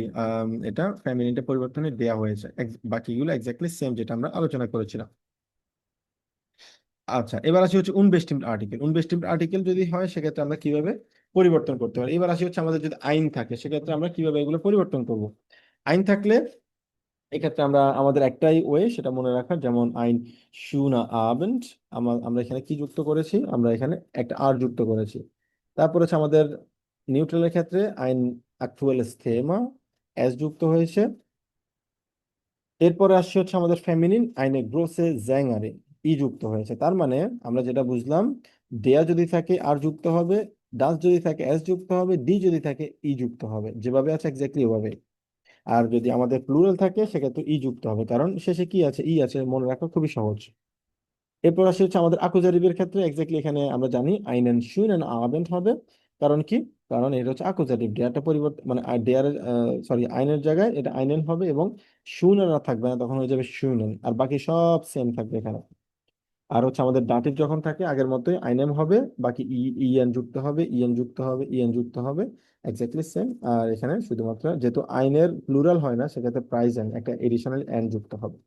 এটা ফ্যামিলিটা পরিবর্তনে দেয়া হয়েছে, বাকিগুলো এক্স্যাক্টলি সেম যেটা আমরা আলোচনা করেছিলাম। আচ্ছা, এবার আসি হচ্ছে উনবেস্টিমড আর্টিকেল। উনবেস্টিমড আর্টিকেল যদি হয় সেক্ষেত্রে আমরা কিভাবে পরিবর্তন করতে পারি। এবার আসি হচ্ছে আমাদের যদি আইন থাকে সেক্ষেত্রে আমরা কিভাবে এগুলো পরিবর্তন করব। আইন থাকলে এক্ষেত্রে আমরা আমাদের একটাই ওয়ে, সেটা মনে রাখার, যেমন আইন শুনা আবেন্ট, আমরা এখানে কি যুক্ত করেছি, আমরা এখানে একটা আর যুক্ত করেছি। তারপর হচ্ছে আমাদের নিউট্রালের ক্ষেত্রে আইন অ্যাকচুয়াল থেমা এস যুক্ত হয়েছে। এরপরে আসছে হচ্ছে আমাদের ফেমিনিন আইনে গ্রোসে জ্যাঙ্গারে ই যুক্ত হয়েছে। তার মানে আমরা যেটা বুঝলাম, দেয়া যদি থাকে আর যুক্ত হবে, ডাস যদি থাকে এস যুক্ত হবে, ডি যদি থাকে ই যুক্ত হবে, যেভাবে আছে এক্স্যাক্টলি ওভাবে। আর যদি আমাদের প্লুরাল থাকে সেক্ষেত্রে ই যুক্ত হবে, কারণ শেষে কি আছে, ই আছে, মনে রাখা খুবই সহজ। এরপর আসে হচ্ছে আমাদের আকুজাটিভের ক্ষেত্রে এক্স্যাক্টলি এখানে আমরা জানি আইনেন শুনেন আবেন্ট হবে। কারণ কি, কারণ এটা হচ্ছে আকুজাটিভ, ডেয়ারটা পরিবর্তন মানে ডেয়ারের সরি আইনের জায়গায় এটা আইনেন হবে এবং শুনেন আর থাকবে না, তখন হয়ে যাবে শুনেন, আর বাকি সব সেম থাকবে এখানে। আর হচ্ছে আমাদের দাটিভ যখন থাকে আগের মতোই আইনেম হবে, বাকি ইএন যুক্ত হবে, ইএন যুক্ত হবে, ইএন যুক্ত হবে, এক্স্যাক্টলি সেম। আর এখানে শুধুমাত্র যেহেতু আইনের প্লুরাল হয় না সেক্ষেত্রে প্রাইজেন্ট একটা এডিশনাল এন যুক্ত হবে।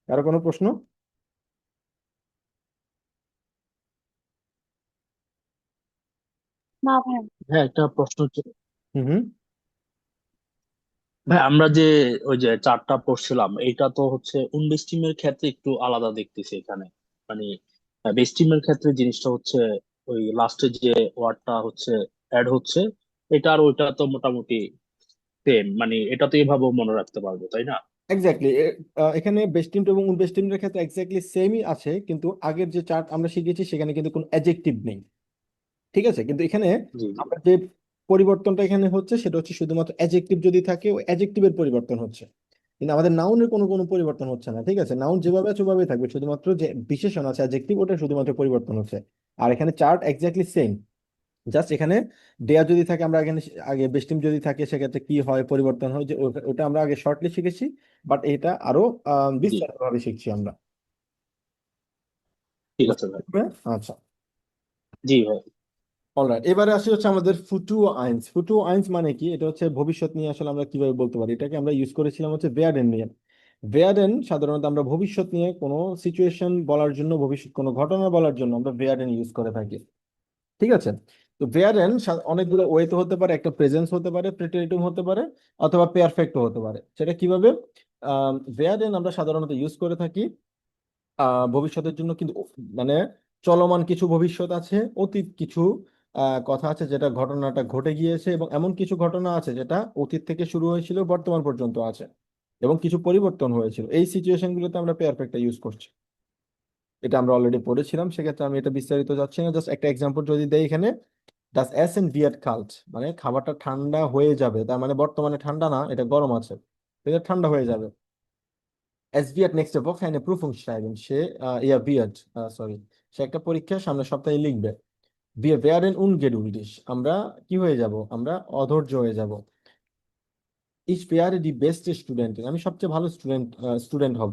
কারো কোনো প্রশ্ন? না ভাই। হ্যাঁ, একটা প্রশ্ন হচ্ছে, হুম হুম। ভাই আমরা যে ওই যে চারটা পড়ছিলাম, এটা তো হচ্ছে উনবেস্টিমের ক্ষেত্রে একটু আলাদা দেখতেছি এখানে। মানে বেস্টিমের ক্ষেত্রে জিনিসটা হচ্ছে ওই লাস্টে যে ওয়ার্ডটা হচ্ছে অ্যাড হচ্ছে, এটা আর ওইটা তো মোটামুটি সেম, মানে এটা তো এভাবেও মনে রাখতে পারবো, তাই না? এক্স্যাক্টলি, এখানে বেস্টিমড এবং উনবেস্টিমডের ক্ষেত্রে এক্স্যাক্টলি সেমই আছে, কিন্তু আগের যে চার্ট আমরা শিখেছি সেখানে কিন্তু কোনো অ্যাডজেক্টিভ নেই। ঠিক আছে, কিন্তু এখানে জি জি। আমরা যে পরিবর্তনটা এখানে হচ্ছে সেটা হচ্ছে শুধুমাত্র অ্যাডজেক্টিভ যদি থাকে ওই অ্যাডজেক্টিভের পরিবর্তন হচ্ছে, কিন্তু আমাদের নাউনের কোনো কোনো পরিবর্তন হচ্ছে না। ঠিক আছে, নাউন যেভাবে আছে ওভাবেই থাকবে, শুধুমাত্র যে বিশেষণ আছে অ্যাডজেক্টিভ ওটা শুধুমাত্র পরিবর্তন হচ্ছে। আর এখানে চার্ট এক্স্যাক্টলি সেম, জাস্ট এখানে দেয়া যদি থাকে, আমরা এখানে আগে বেস্টিম যদি থাকে সেক্ষেত্রে কি হয় পরিবর্তন হয়, যে ওটা আমরা আগে শর্টলি শিখেছি, বাট এটা আরো জি, বিস্তারিতভাবে শিখছি আমরা। ঠিক আছে বুঝতে ভাই। পারবে? আচ্ছা, জি ভাই। অলরাইট, এবারে আসি হচ্ছে আমাদের ফুটুও আইনস। ফুটুও আইনস মানে কি, এটা হচ্ছে ভবিষ্যৎ নিয়ে আসলে আমরা কিভাবে বলতে পারি, এটাকে আমরা ইউজ করেছিলাম হচ্ছে ভেয়ারেন নিয়ে। ভেয়ারেন সাধারণত আমরা ভবিষ্যৎ নিয়ে কোনো সিচুয়েশন বলার জন্য, ভবিষ্যৎ কোনো ঘটনা বলার জন্য আমরা ভেয়ারেন ইউজ করে থাকি। ঠিক আছে, তো ভেয়ারেন অনেকগুলো ওয়েতে হতে পারে, একটা প্রেজেন্স হতে পারে, প্রেটেরিটিভ হতে পারে, অথবা পেয়ারফেক্টও হতে পারে। সেটা কিভাবে, ভেয়ারেন আমরা সাধারণত ইউজ করে থাকি ভবিষ্যতের জন্য, কিন্তু মানে চলমান কিছু ভবিষ্যৎ আছে, অতীত কিছু কথা আছে যেটা ঘটনাটা ঘটে গিয়েছে, এবং এমন কিছু ঘটনা আছে যেটা অতীত থেকে শুরু হয়েছিল বর্তমান পর্যন্ত আছে, এবং কিছু পরিবর্তন হয়েছিল। এই সিচুয়েশন গুলোতে আমরা পেয়ারফেক্টটা ইউজ করছি। এটা আমরা অলরেডি পড়েছিলাম, সেক্ষেত্রে আমি এটা বিস্তারিত যাচ্ছি না। জাস্ট একটা এক্সাম্পল যদি দেই এখানে, ডাস এস এন ভিয়াট কাল্ট, মানে খাবারটা ঠান্ডা হয়ে যাবে, তার মানে বর্তমানে ঠান্ডা না, এটা গরম আছে, এটা ঠান্ডা হয়ে যাবে। Es wird nächste Woche eine Prüfung schreiben. Sorry, সে একটা পরীক্ষা সামনের সপ্তাহে লিখবে। Wir werden ungeduldig, আমরা কি হয়ে যাব, আমরা অধৈর্য হয়ে যাব। Ich werde die beste Studentin, আমি সবচেয়ে ভালো স্টুডেন্ট হব।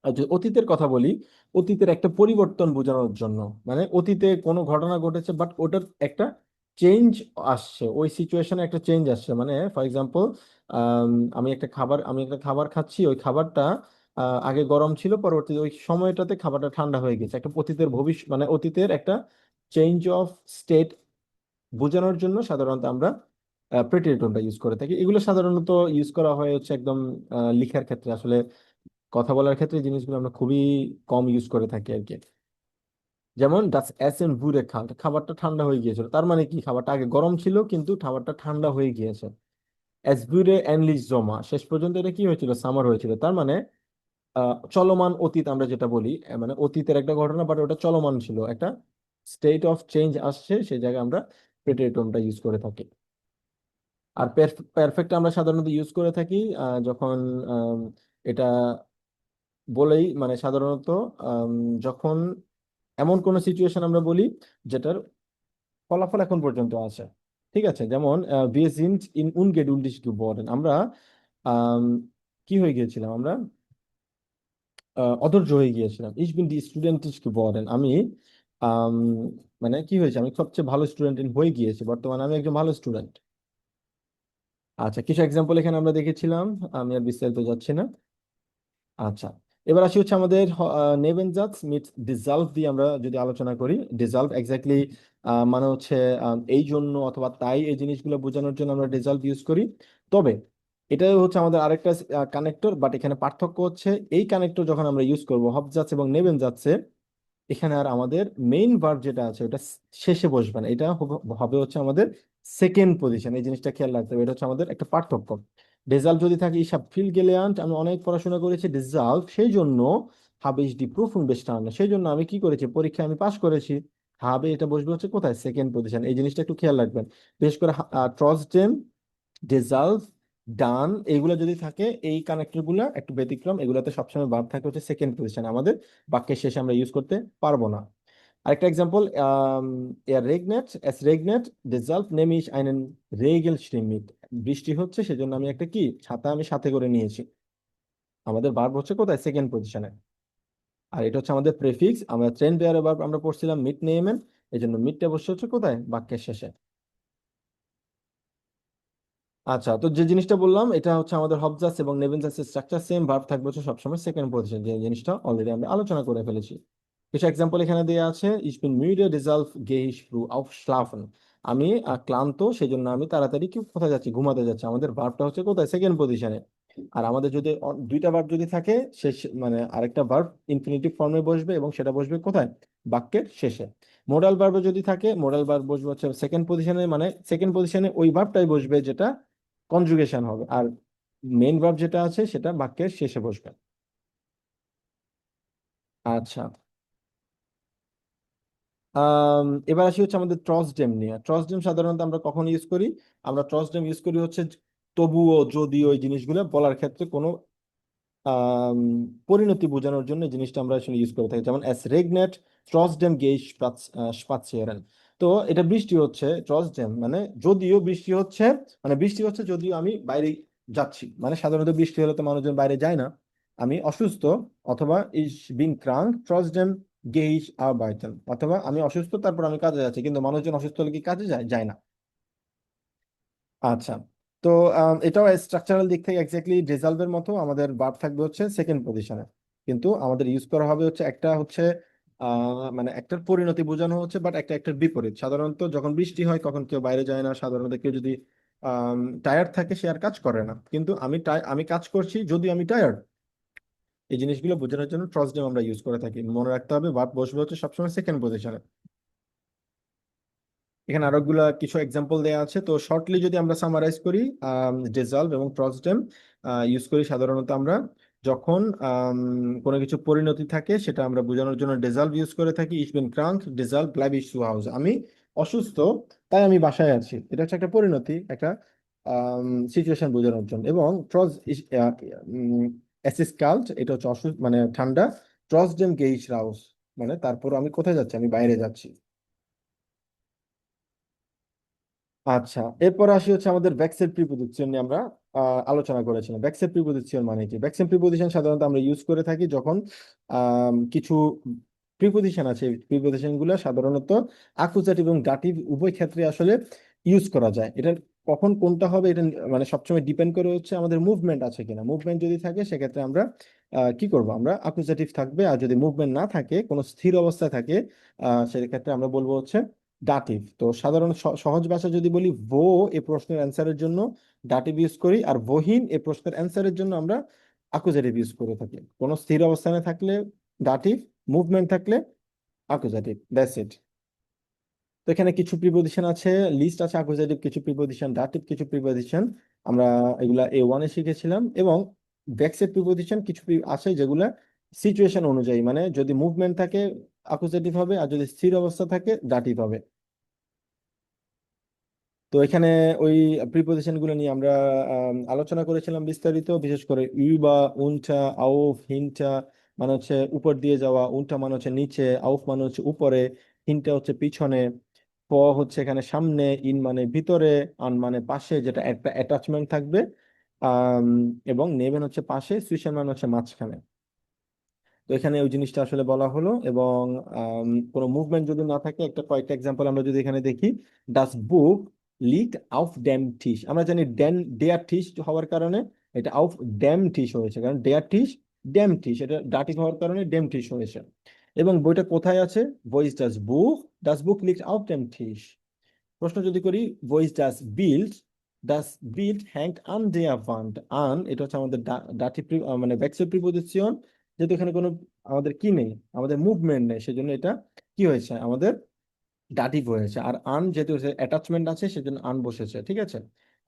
আর যদি অতীতের কথা বলি, অতীতের একটা পরিবর্তন বোঝানোর জন্য, মানে অতীতে কোনো ঘটনা ঘটেছে বাট ওটার একটা চেঞ্জ আসছে, ওই সিচুয়েশনে একটা চেঞ্জ আসছে। মানে ফর এক্সাম্পল, আমি একটা খাবার খাচ্ছি, ওই খাবারটা আগে গরম ছিল, পরবর্তীতে ওই সময়টাতে খাবারটা ঠান্ডা হয়ে গেছে, একটা অতীতের ভবিষ্যৎ মানে অতীতের একটা চেঞ্জ অফ স্টেট বোঝানোর জন্য সাধারণত আমরা প্রেটেরিটনটা ইউজ করে থাকি। এগুলো সাধারণত ইউজ করা হয় হচ্ছে একদম লিখার ক্ষেত্রে, আসলে কথা বলার ক্ষেত্রে এই জিনিসগুলো আমরা খুবই কম ইউজ করে থাকি আর কি। যেমন ডাস এসেন বুড়ে খাল্ট, খাবারটা ঠান্ডা হয়ে গিয়েছিল, তার মানে কি খাবারটা আগে গরম ছিল কিন্তু খাবারটা ঠান্ডা হয়ে গিয়েছে। এস বুড়ে এনলিশ জমা, শেষ পর্যন্ত এটা কি হয়েছিল, সামার হয়েছিল, তার মানে চলমান অতীত আমরা যেটা বলি, মানে অতীতের একটা ঘটনা বাট ওটা চলমান ছিল, একটা স্টেট অফ চেঞ্জ আসছে, সেই জায়গায় আমরা প্রেটেরিটনটা ইউজ করে থাকি। আর পারফেক্ট আমরা সাধারণত ইউজ করে থাকি যখন এটা বলেই, মানে সাধারণত আম, যখন এমন কোন সিচুয়েশন আমরা বলি যেটার ফলাফল এখন পর্যন্ত আছে। ঠিক আছে, যেমন wir sind in ungeduldig geworden, আমরা আম, কি হয়ে গিয়েছিলাম আমরা? অধৈর্য হয়ে গিয়েছিলাম। ইস বিন দি স্টুডেন্ট ইস geworden, আমি আম, মানে কি হয়েছে, আমি সবচেয়ে ভালো স্টুডেন্ট হয়ে গিয়েছি, বর্তমানে আমি একজন ভালো স্টুডেন্ট। আচ্ছা, কিছু এক্সাম্পল এখানে আমরা দেখেছিলাম, আমি আর বিস্তারিত যাচ্ছি না। আচ্ছা, এবার আসি হচ্ছে আমাদের নেবেনজাৎস মিট ডিসলভ দিয়ে আমরা যদি আলোচনা করি। ডিসলভ এক্স্যাক্টলি মানে হচ্ছে এই জন্য অথবা তাই, এই জিনিসগুলো বোঝানোর জন্য আমরা ডিসলভ ইউজ করি। তবে এটা হচ্ছে আমাদের আরেকটা কানেক্টর, বাট এখানে পার্থক্য হচ্ছে এই কানেক্টর যখন আমরা ইউজ করব হবজাৎস এবং নেবেনজাৎসে, এখানে আর আমাদের মেইন ভার্ব যেটা আছে ওটা শেষে বসবে না, এটা হবে হচ্ছে আমাদের সেকেন্ড পজিশন। এই জিনিসটা খেয়াল রাখতে হবে, এটা হচ্ছে আমাদের একটা পার্থক্য। ডিজাল্ভ যদি থাকে ইসাব ফিল গেলেয়ান্ট, আমি অনেক পড়াশোনা করেছি, ডিজাল্ভ সেই জন্য habe ich die Prüfung bestanden, সেই জন্য আমি কি করেছি, পরীক্ষায় আমি পাশ করেছি। হবে এটা বসবে হচ্ছে কোথায়, সেকেন্ড পজিশন। এই জিনিসটা একটু খেয়াল রাখবেন। বিশেষ করে ট্রসডেম, ডিজাল্ভ, ডান, এইগুলো যদি থাকে, এই কানেক্টর গুলা একটু ব্যতিক্রম, এগুলাতে সবসময় ভার্ব থাকে হচ্ছে সেকেন্ড পজিশন, আমাদের বাক্যের শেষে আমরা ইউজ করতে পারবো না। আরেকটা এক্সাম্পল, এর রেগনেট, এস রেগনেট ডিজাল্ভ নেম ইস আইনেন রেগেলশ্রিম মিট, বৃষ্টি হচ্ছে সেজন্য আমি একটা কি ছাতা আমি সাথে করে নিয়েছি। আমাদের ভার্ব হচ্ছে কোথায়, সেকেন্ড পজিশনে। আর এটা হচ্ছে আমাদের প্রেফিক্স, আমরা ট্রেন বেয়ারে ভার্ব আমরা পড়ছিলাম মিট নেমেন, এই জন্য মিটটা বসে হচ্ছে কোথায়, বাক্যের শেষে। আচ্ছা, তো যে জিনিসটা বললাম এটা হচ্ছে আমাদের হবজাস এবং নেবেনজাসের স্ট্রাকচার সেম, ভার্ব থাকবে হচ্ছে সবসময় সেকেন্ড পজিশন, যে জিনিসটা অলরেডি আমরা আলোচনা করে ফেলেছি। কিছু এক্সাম্পল এখানে দেওয়া আছে, ich bin müde deshalb gehe ich früh aufschlafen, আমি ক্লান্ত সেই জন্য আমি তাড়াতাড়ি কি কোথায় যাচ্ছি, ঘুমাতে যাচ্ছি। আমাদের ভার্বটা হচ্ছে কোথায়, সেকেন্ড পজিশনে। আর আমাদের যদি দুইটা ভার্ব যদি থাকে, শেষ মানে আরেকটা ভার্ব ইনফিনিটিভ ফর্মে বসবে এবং সেটা বসবে কোথায়, বাক্যের শেষে। মোডাল ভার্ব যদি থাকে, মোডাল ভার্ব বসবে হচ্ছে সেকেন্ড পজিশনে, মানে সেকেন্ড পজিশনে ওই ভার্বটাই বসবে যেটা কনজুগেশন হবে, আর মেইন ভার্ব যেটা আছে সেটা বাক্যের শেষে বসবে। আচ্ছা, এবার আসি হচ্ছে আমাদের ট্রসডেম নিয়ে। ট্রসডেম সাধারণত আমরা কখন ইউজ করি, আমরা ট্রসডেম ইউজ করি হচ্ছে তবুও, যদিও, এই জিনিসগুলো বলার ক্ষেত্রে কোনো আম, পরিণতি বোঝানোর জন্য এই জিনিসটা আমরা আসলে ইউজ করে থাকি। যেমন এস রেগনেট ট্রসডেম গেই স্পাৎসিয়ারেন, তো এটা বৃষ্টি হচ্ছে, ট্রসডেম মানে যদিও বৃষ্টি হচ্ছে, মানে বৃষ্টি হচ্ছে যদিও আমি বাইরে যাচ্ছি। মানে সাধারণত বৃষ্টি হলে তো মানুষজন বাইরে যায় না, আমি অসুস্থ, অথবা ইস বিন ক্রাঙ্ক ট্রসডেম গেই আরবাইটেন, অথবা আমি অসুস্থ তারপর আমি কাজে যাচ্ছি, কিন্তু মানুষজন অসুস্থ হলে কি কাজে যায়, যায় না। আচ্ছা, তো এটাও স্ট্রাকচারাল দিক থেকে এক্স্যাক্টলি ডিসলভের মতো, আমাদের ভার্ব থাকবে হচ্ছে সেকেন্ড পজিশনে, কিন্তু আমাদের ইউজ করা হবে হচ্ছে একটা হচ্ছে মানে একটার পরিণতি বোঝানো হচ্ছে, বাট একটা একটার বিপরীত। সাধারণত যখন বৃষ্টি হয় কখন কেউ বাইরে যায় না, সাধারণত কেউ যদি টায়ার্ড থাকে সে আর কাজ করে না, কিন্তু আমি কাজ করছি যদি আমি টায়ার্ড। এই জিনিসগুলো বোঝানোর জন্য ট্রসডেম আমরা ইউজ করে থাকি। মনে রাখতে হবে ভার্ব বসবে হচ্ছে সবসময় সেকেন্ড পজিশনে। এখানে আরেকগুলা কিছু এক্সাম্পল দেওয়া আছে, তো শর্টলি যদি আমরা সামারাইজ করি, ডিসলভ এবং ট্রসডেম ইউজ করি সাধারণত আমরা যখন কোনো কিছু পরিণতি থাকে সেটা আমরা বোঝানোর জন্য ডিসলভ ইউজ করে থাকি। ইস বিন ক্রাঙ্ক ডিসলভ ব্লাইব ইস টু হাউস, আমি অসুস্থ তাই আমি বাসায় আছি, এটা হচ্ছে একটা পরিণতি, একটা সিচুয়েশন বোঝানোর জন্য। এবং এসিস কাল্ট, এটা হচ্ছে অসুস্থ মানে ঠান্ডা। ট্রসডেম গেইস রাউস, মানে তারপর আমি কোথায় যাচ্ছি, আমি বাইরে যাচ্ছি। আচ্ছা, এরপর আসি হচ্ছে আমাদের ভ্যাক্সের প্রিপোজিশন নিয়ে আমরা আলোচনা করেছিলাম। ভ্যাক্সের প্রিপোজিশন মানে কি, ভ্যাক্সের প্রিপোজিশন সাধারণত আমরা ইউজ করে থাকি যখন কিছু প্রিপোজিশন আছে, প্রিপোজিশন গুলো সাধারণত অ্যাকুজাটিভ এবং দাটিভ উভয় ক্ষেত্রে আসলে ইউজ করা যায়। এটা কখন কোনটা হবে এটা মানে সবসময় ডিপেন্ড করে হচ্ছে আমাদের মুভমেন্ট আছে কিনা। মুভমেন্ট যদি থাকে সেক্ষেত্রে আমরা কি করব, আমরা অ্যাকুজাটিভ থাকবে, আর যদি মুভমেন্ট না থাকে, কোনো স্থির অবস্থায় থাকে, সেক্ষেত্রে আমরা বলবো হচ্ছে ডাটিভ। তো সাধারণ সহজ ভাষা যদি বলি, ভো এ প্রশ্নের অ্যান্সারের জন্য ডাটিভ ইউজ করি, আর ভোহীন এ প্রশ্নের অ্যান্সারের জন্য আমরা অ্যাকুজাটিভ ইউজ করে থাকি। কোনো স্থির অবস্থানে থাকলে ডাটিভ, মুভমেন্ট থাকলে অ্যাকুজাটিভ, দ্যাটস ইট। তো এখানে কিছু প্রিপোজিশন আছে, লিস্ট আছে, অ্যাকুজাটিভ কিছু প্রিপোজিশন, ডাটিভ কিছু প্রিপোজিশন, আমরা এগুলা A1 এ শিখেছিলাম। এবং ভেক্সের প্রিপোজিশন কিছু আছে যেগুলা সিচুয়েশন অনুযায়ী, মানে যদি মুভমেন্ট থাকে অ্যাকুজাটিভ হবে, আর যদি স্থির অবস্থা থাকে ডাটিভ হবে। তো এখানে ওই প্রিপোজিশন গুলো নিয়ে আমরা আলোচনা করেছিলাম বিস্তারিত, বিশেষ করে ইউবা, উনটা, আউফ, হিনটা মানে হচ্ছে উপর দিয়ে যাওয়া, উনটা মানে হচ্ছে নিচে, আউফ মানে হচ্ছে উপরে, হিনটা হচ্ছে পিছনে, প হচ্ছে এখানে সামনে, ইন মানে ভিতরে, আন মানে পাশে, যেটা একটা অ্যাটাচমেন্ট থাকবে আম, এবং নেবেন হচ্ছে পাশে, সুইশারম্যান হচ্ছে মাঝখানে। তো এখানে ওই জিনিসটা আসলে বলা হলো। এবং কোনো মুভমেন্ট যদি না থাকে, কয়েকটা এক্সাম্পল আমরা যদি এখানে দেখি, ডাস বুক লিক আউফ ড্যাম টিস। আমরা জানি ডেয়ার টিস হওয়ার কারণে এটা আউফ ড্যাম টিস হয়েছে, কারণ ডেয়ার টিস ড্যাম টিস, এটা ডাটিভ হওয়ার কারণে ড্যাম টিস হয়েছে। এবং বইটা কোথায় আছে? ভয়েস ডাস বুক লিক আউফ ড্যাম টিস। প্রশ্ন যদি করি, ভয়েস ডাস বিল্ড হ্যাংড আন দেয়ার ওয়ান্ট। আন এটা হচ্ছে আমাদের ডাটি মানে ভেক্সেল প্রিপোজিশন, যেহেতু এখানে কোনো আমাদের কি নেই, আমাদের মুভমেন্ট নেই, সেজন্য এটা কি হয়েছে, আমাদের ডাটিভ হয়েছে। আর আন যেহেতু অ্যাটাচমেন্ট আছে, সেজন্য আন বসেছে, ঠিক আছে।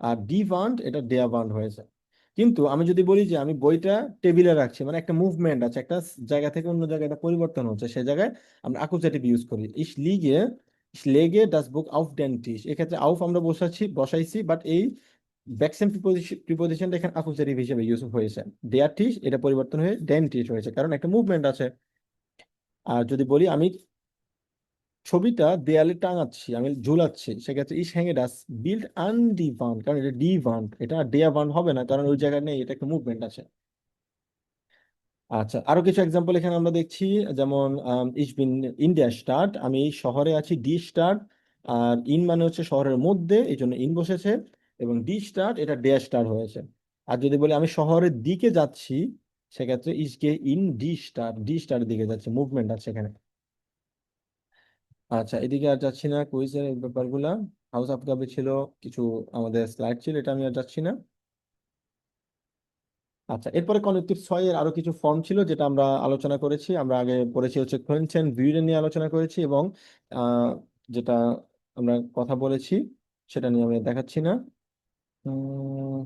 আর ডি ওয়ান্ট এটা দেয়া ওয়ান্ট হয়েছে। কিন্তু আমি যদি বলি যে আমি বইটা টেবিলে রাখছি, মানে একটা মুভমেন্ট আছে, একটা জায়গা থেকে অন্য জায়গায় এটা পরিবর্তন হচ্ছে, সে জায়গায় আমরা আকুজাটিভ ইউজ করি। ইস লেগে ডাস বুক আউফ ডেন টিস। এক্ষেত্রে আউফ আমরা বসাইছি, বাট এই ব্যাকসেম প্রিপোজিশনটা এখানে আকুজাটিভ হিসেবে ইউজ হয়েছে। দেয়ার টিস এটা পরিবর্তন হয়ে ডেন টিস হয়েছে, কারণ একটা মুভমেন্ট আছে। আর যদি বলি আমি ছবিটা দেয়ালে টাঙাচ্ছি, আমি ঝুলাচ্ছি, সেক্ষেত্রে ইস হ্যাঙ্গে ডাস বিল্ড আন ডি ভান্ড, কারণ এটা ডি ভান্ড, এটা ডেয়া ভান্ড হবে না, কারণ ওই জায়গায় নেই, এটা একটা মুভমেন্ট আছে। আচ্ছা, আরো কিছু এক্সাম্পল এখানে আমরা দেখছি। যেমন ইস বিন ইন্ডিয়া স্টার্ট, আমি এই শহরে আছি, ডি স্টার্ট। আর ইন মানে হচ্ছে শহরের মধ্যে, এই জন্য ইন বসেছে। এবং ডি স্টার্ট এটা ডে স্টার্ট হয়েছে। আর যদি বলি আমি শহরের দিকে যাচ্ছি, সেক্ষেত্রে ইস গে ইন ডি স্টার দিকে যাচ্ছে, মুভমেন্ট আছে এখানে। আচ্ছা, এদিকে আর যাচ্ছি না, কুইজের এই ব্যাপারগুলা। হাউস অফ কাপে ছিল, কিছু আমাদের স্লাইড ছিল, এটা আমি আর যাচ্ছি না। আচ্ছা, এরপরে কনেক্টিভ 6 এর আরো কিছু ফর্ম ছিল, যেটা আমরা আলোচনা করেছি। আমরা আগে পড়েছি হচ্ছে কোয়েনসেন্ট ভিউরেন নিয়ে আলোচনা করেছি, এবং আহ, যেটা আমরা কথা বলেছি সেটা নিয়ে আমি দেখাচ্ছি না। উম,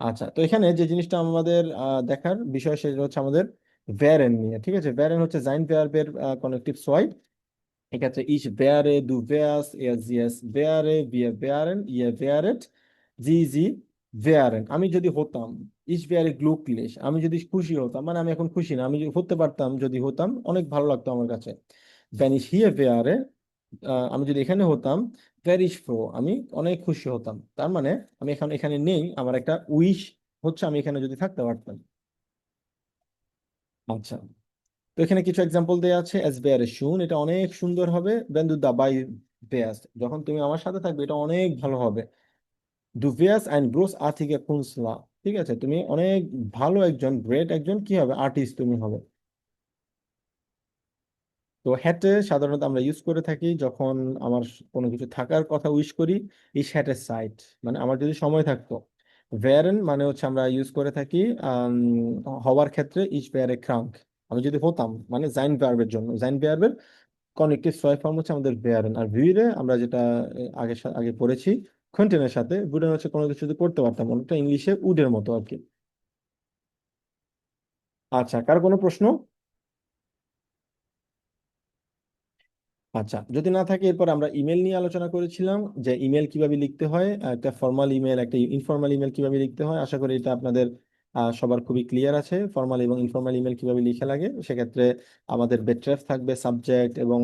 আচ্ছা, তো এখানে যে জিনিসটা আমাদের দেখার বিষয়, সেটা হচ্ছে আমাদের ভ্যারেন নিয়ে। ঠিক আছে, ভ্যারেন হচ্ছে জাইন ভার্বের কনেক্টিভ 6। এক্ষেত্রে ইস বেয়ারে, দু বেয়াস, er sie es wäre, wir wären, ihr wäret, sie wären। আমি যদি হতাম, ইস বেয়ারে গ্লুকলিশ, আমি যদি খুশি হতাম, মানে আমি এখন খুশি না, আমি যদি হতে পারতাম, যদি হতাম অনেক ভালো লাগতো আমার কাছে। wenn ich hier wäre, আমি যদি এখানে হতাম, wäre ich froh, আমি অনেক খুশি হতাম। তার মানে আমি এখন এখানে নেই, আমার একটা উইশ হচ্ছে আমি এখানে যদি থাকতে পারতাম। আচ্ছা, তো এখানে কিছু এক্সাম্পল দেওয়া আছে। এস বেয়ারে শুন, এটা অনেক সুন্দর হবে। বেন দু দাবাই বেয়াস্ট, যখন তুমি আমার সাথে থাকবে এটা অনেক ভালো হবে। দু বেয়াস আইন গ্রোস আর্থিকে কুনসলা, ঠিক আছে, তুমি অনেক ভালো একজন, গ্রেট একজন কি হবে, আর্টিস্ট তুমি হবে। তো হ্যাটে সাধারণত আমরা ইউজ করে থাকি যখন আমার কোনো কিছু থাকার কথা উইশ করি। ইস হ্যাটে সাইট, মানে আমার যদি সময় থাকতো। ভ্যারেন মানে হচ্ছে আমরা ইউজ করে থাকি হওয়ার ক্ষেত্রে, ইস ভ্যারে ক্রাঙ্ক, আমি যদি হতাম, মানে জাইন ভার্বের জন্য। জাইন ভার্বের কনেক্টিভ 6 ফর্ম হচ্ছে আমাদের ভেয়ারেন। আর ভিউরে আমরা যেটা আগে পড়েছি, কন্টেনের সাথে উডেন হচ্ছে কোনো কিছু যদি করতে পারতাম, অনেকটা ইংলিশে উডের মতো আর কি। আচ্ছা, কার কোনো প্রশ্ন? আচ্ছা, যদি না থাকে, এরপর আমরা ইমেল নিয়ে আলোচনা করেছিলাম, যে ইমেল কিভাবে লিখতে হয়, একটা ফর্মাল ইমেল, একটা ইনফর্মাল ইমেল কিভাবে লিখতে হয়। আশা করি এটা আপনাদের সবার খুবই ক্লিয়ার আছে, ফর্মাল এবং ইনফর্মাল ইমেল কিভাবে লিখে লাগে। সেক্ষেত্রে আমাদের বেট্রেফ থাকবে, সাবজেক্ট, এবং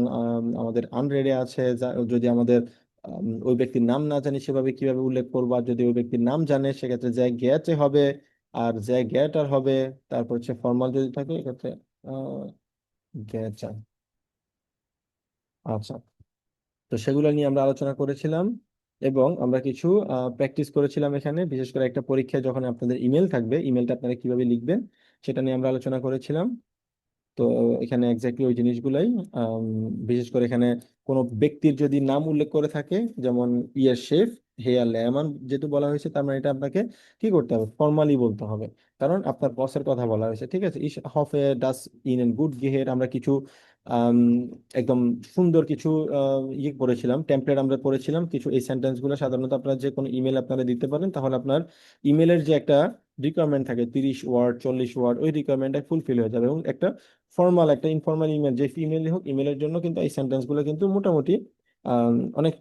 আমাদের আনরেডে আছে, যদি আমাদের ওই ব্যক্তির নাম না জানি, সেভাবে কিভাবে উল্লেখ করবো। আর যদি ওই ব্যক্তির নাম জানে, সেক্ষেত্রে যে গেটে হবে, আর যে গেটার হবে। তারপর হচ্ছে ফর্মাল যদি থাকে, এক্ষেত্রে গেট। আচ্ছা, তো সেগুলো নিয়ে আমরা আলোচনা করেছিলাম। এবং আমরা কিছু প্র্যাকটিস করেছিলাম এখানে, বিশেষ করে একটা পরীক্ষায় যখন আপনাদের ইমেল থাকবে, ইমেলটা আপনারা কিভাবে লিখবেন সেটা নিয়ে আমরা আলোচনা করেছিলাম। তো এখানে এক্স্যাক্টলি ওই জিনিসগুলাই, আম, বিশেষ করে এখানে কোনো ব্যক্তির যদি নাম উল্লেখ করে থাকে, যেমন ইয়ার শেফ, হেয়ার লেমান যেহেতু বলা হয়েছে, তার মানে এটা আপনাকে কি করতে হবে, ফর্মালি বলতে হবে, কারণ আপনার বসের কথা বলা হয়েছে। ঠিক আছে, ইস হফে ডাস ইন এন্ড গুড গেহের, আমরা কিছু আম, একদম সুন্দর কিছু পড়েছিলাম, টেমপ্লেট আমরা পড়েছিলাম কিছু। এই সেন্টেন্স গুলো সাধারণত আপনারা যে কোনো ইমেল আপনারা দিতে পারেন, তাহলে আপনার ইমেলের যে একটা রিকোয়ারমেন্ট থাকে 30 ওয়ার্ড 40 ওয়ার্ড, ওই রিকোয়ারমেন্টটা ফুলফিল হয়ে যাবে। এবং একটা ফর্মাল, একটা ইনফর্মাল ইমেল, যে ইমেলই হোক, ইমেলের জন্য কিন্তু এই সেন্টেন্স গুলো কিন্তু মোটামুটি অনেক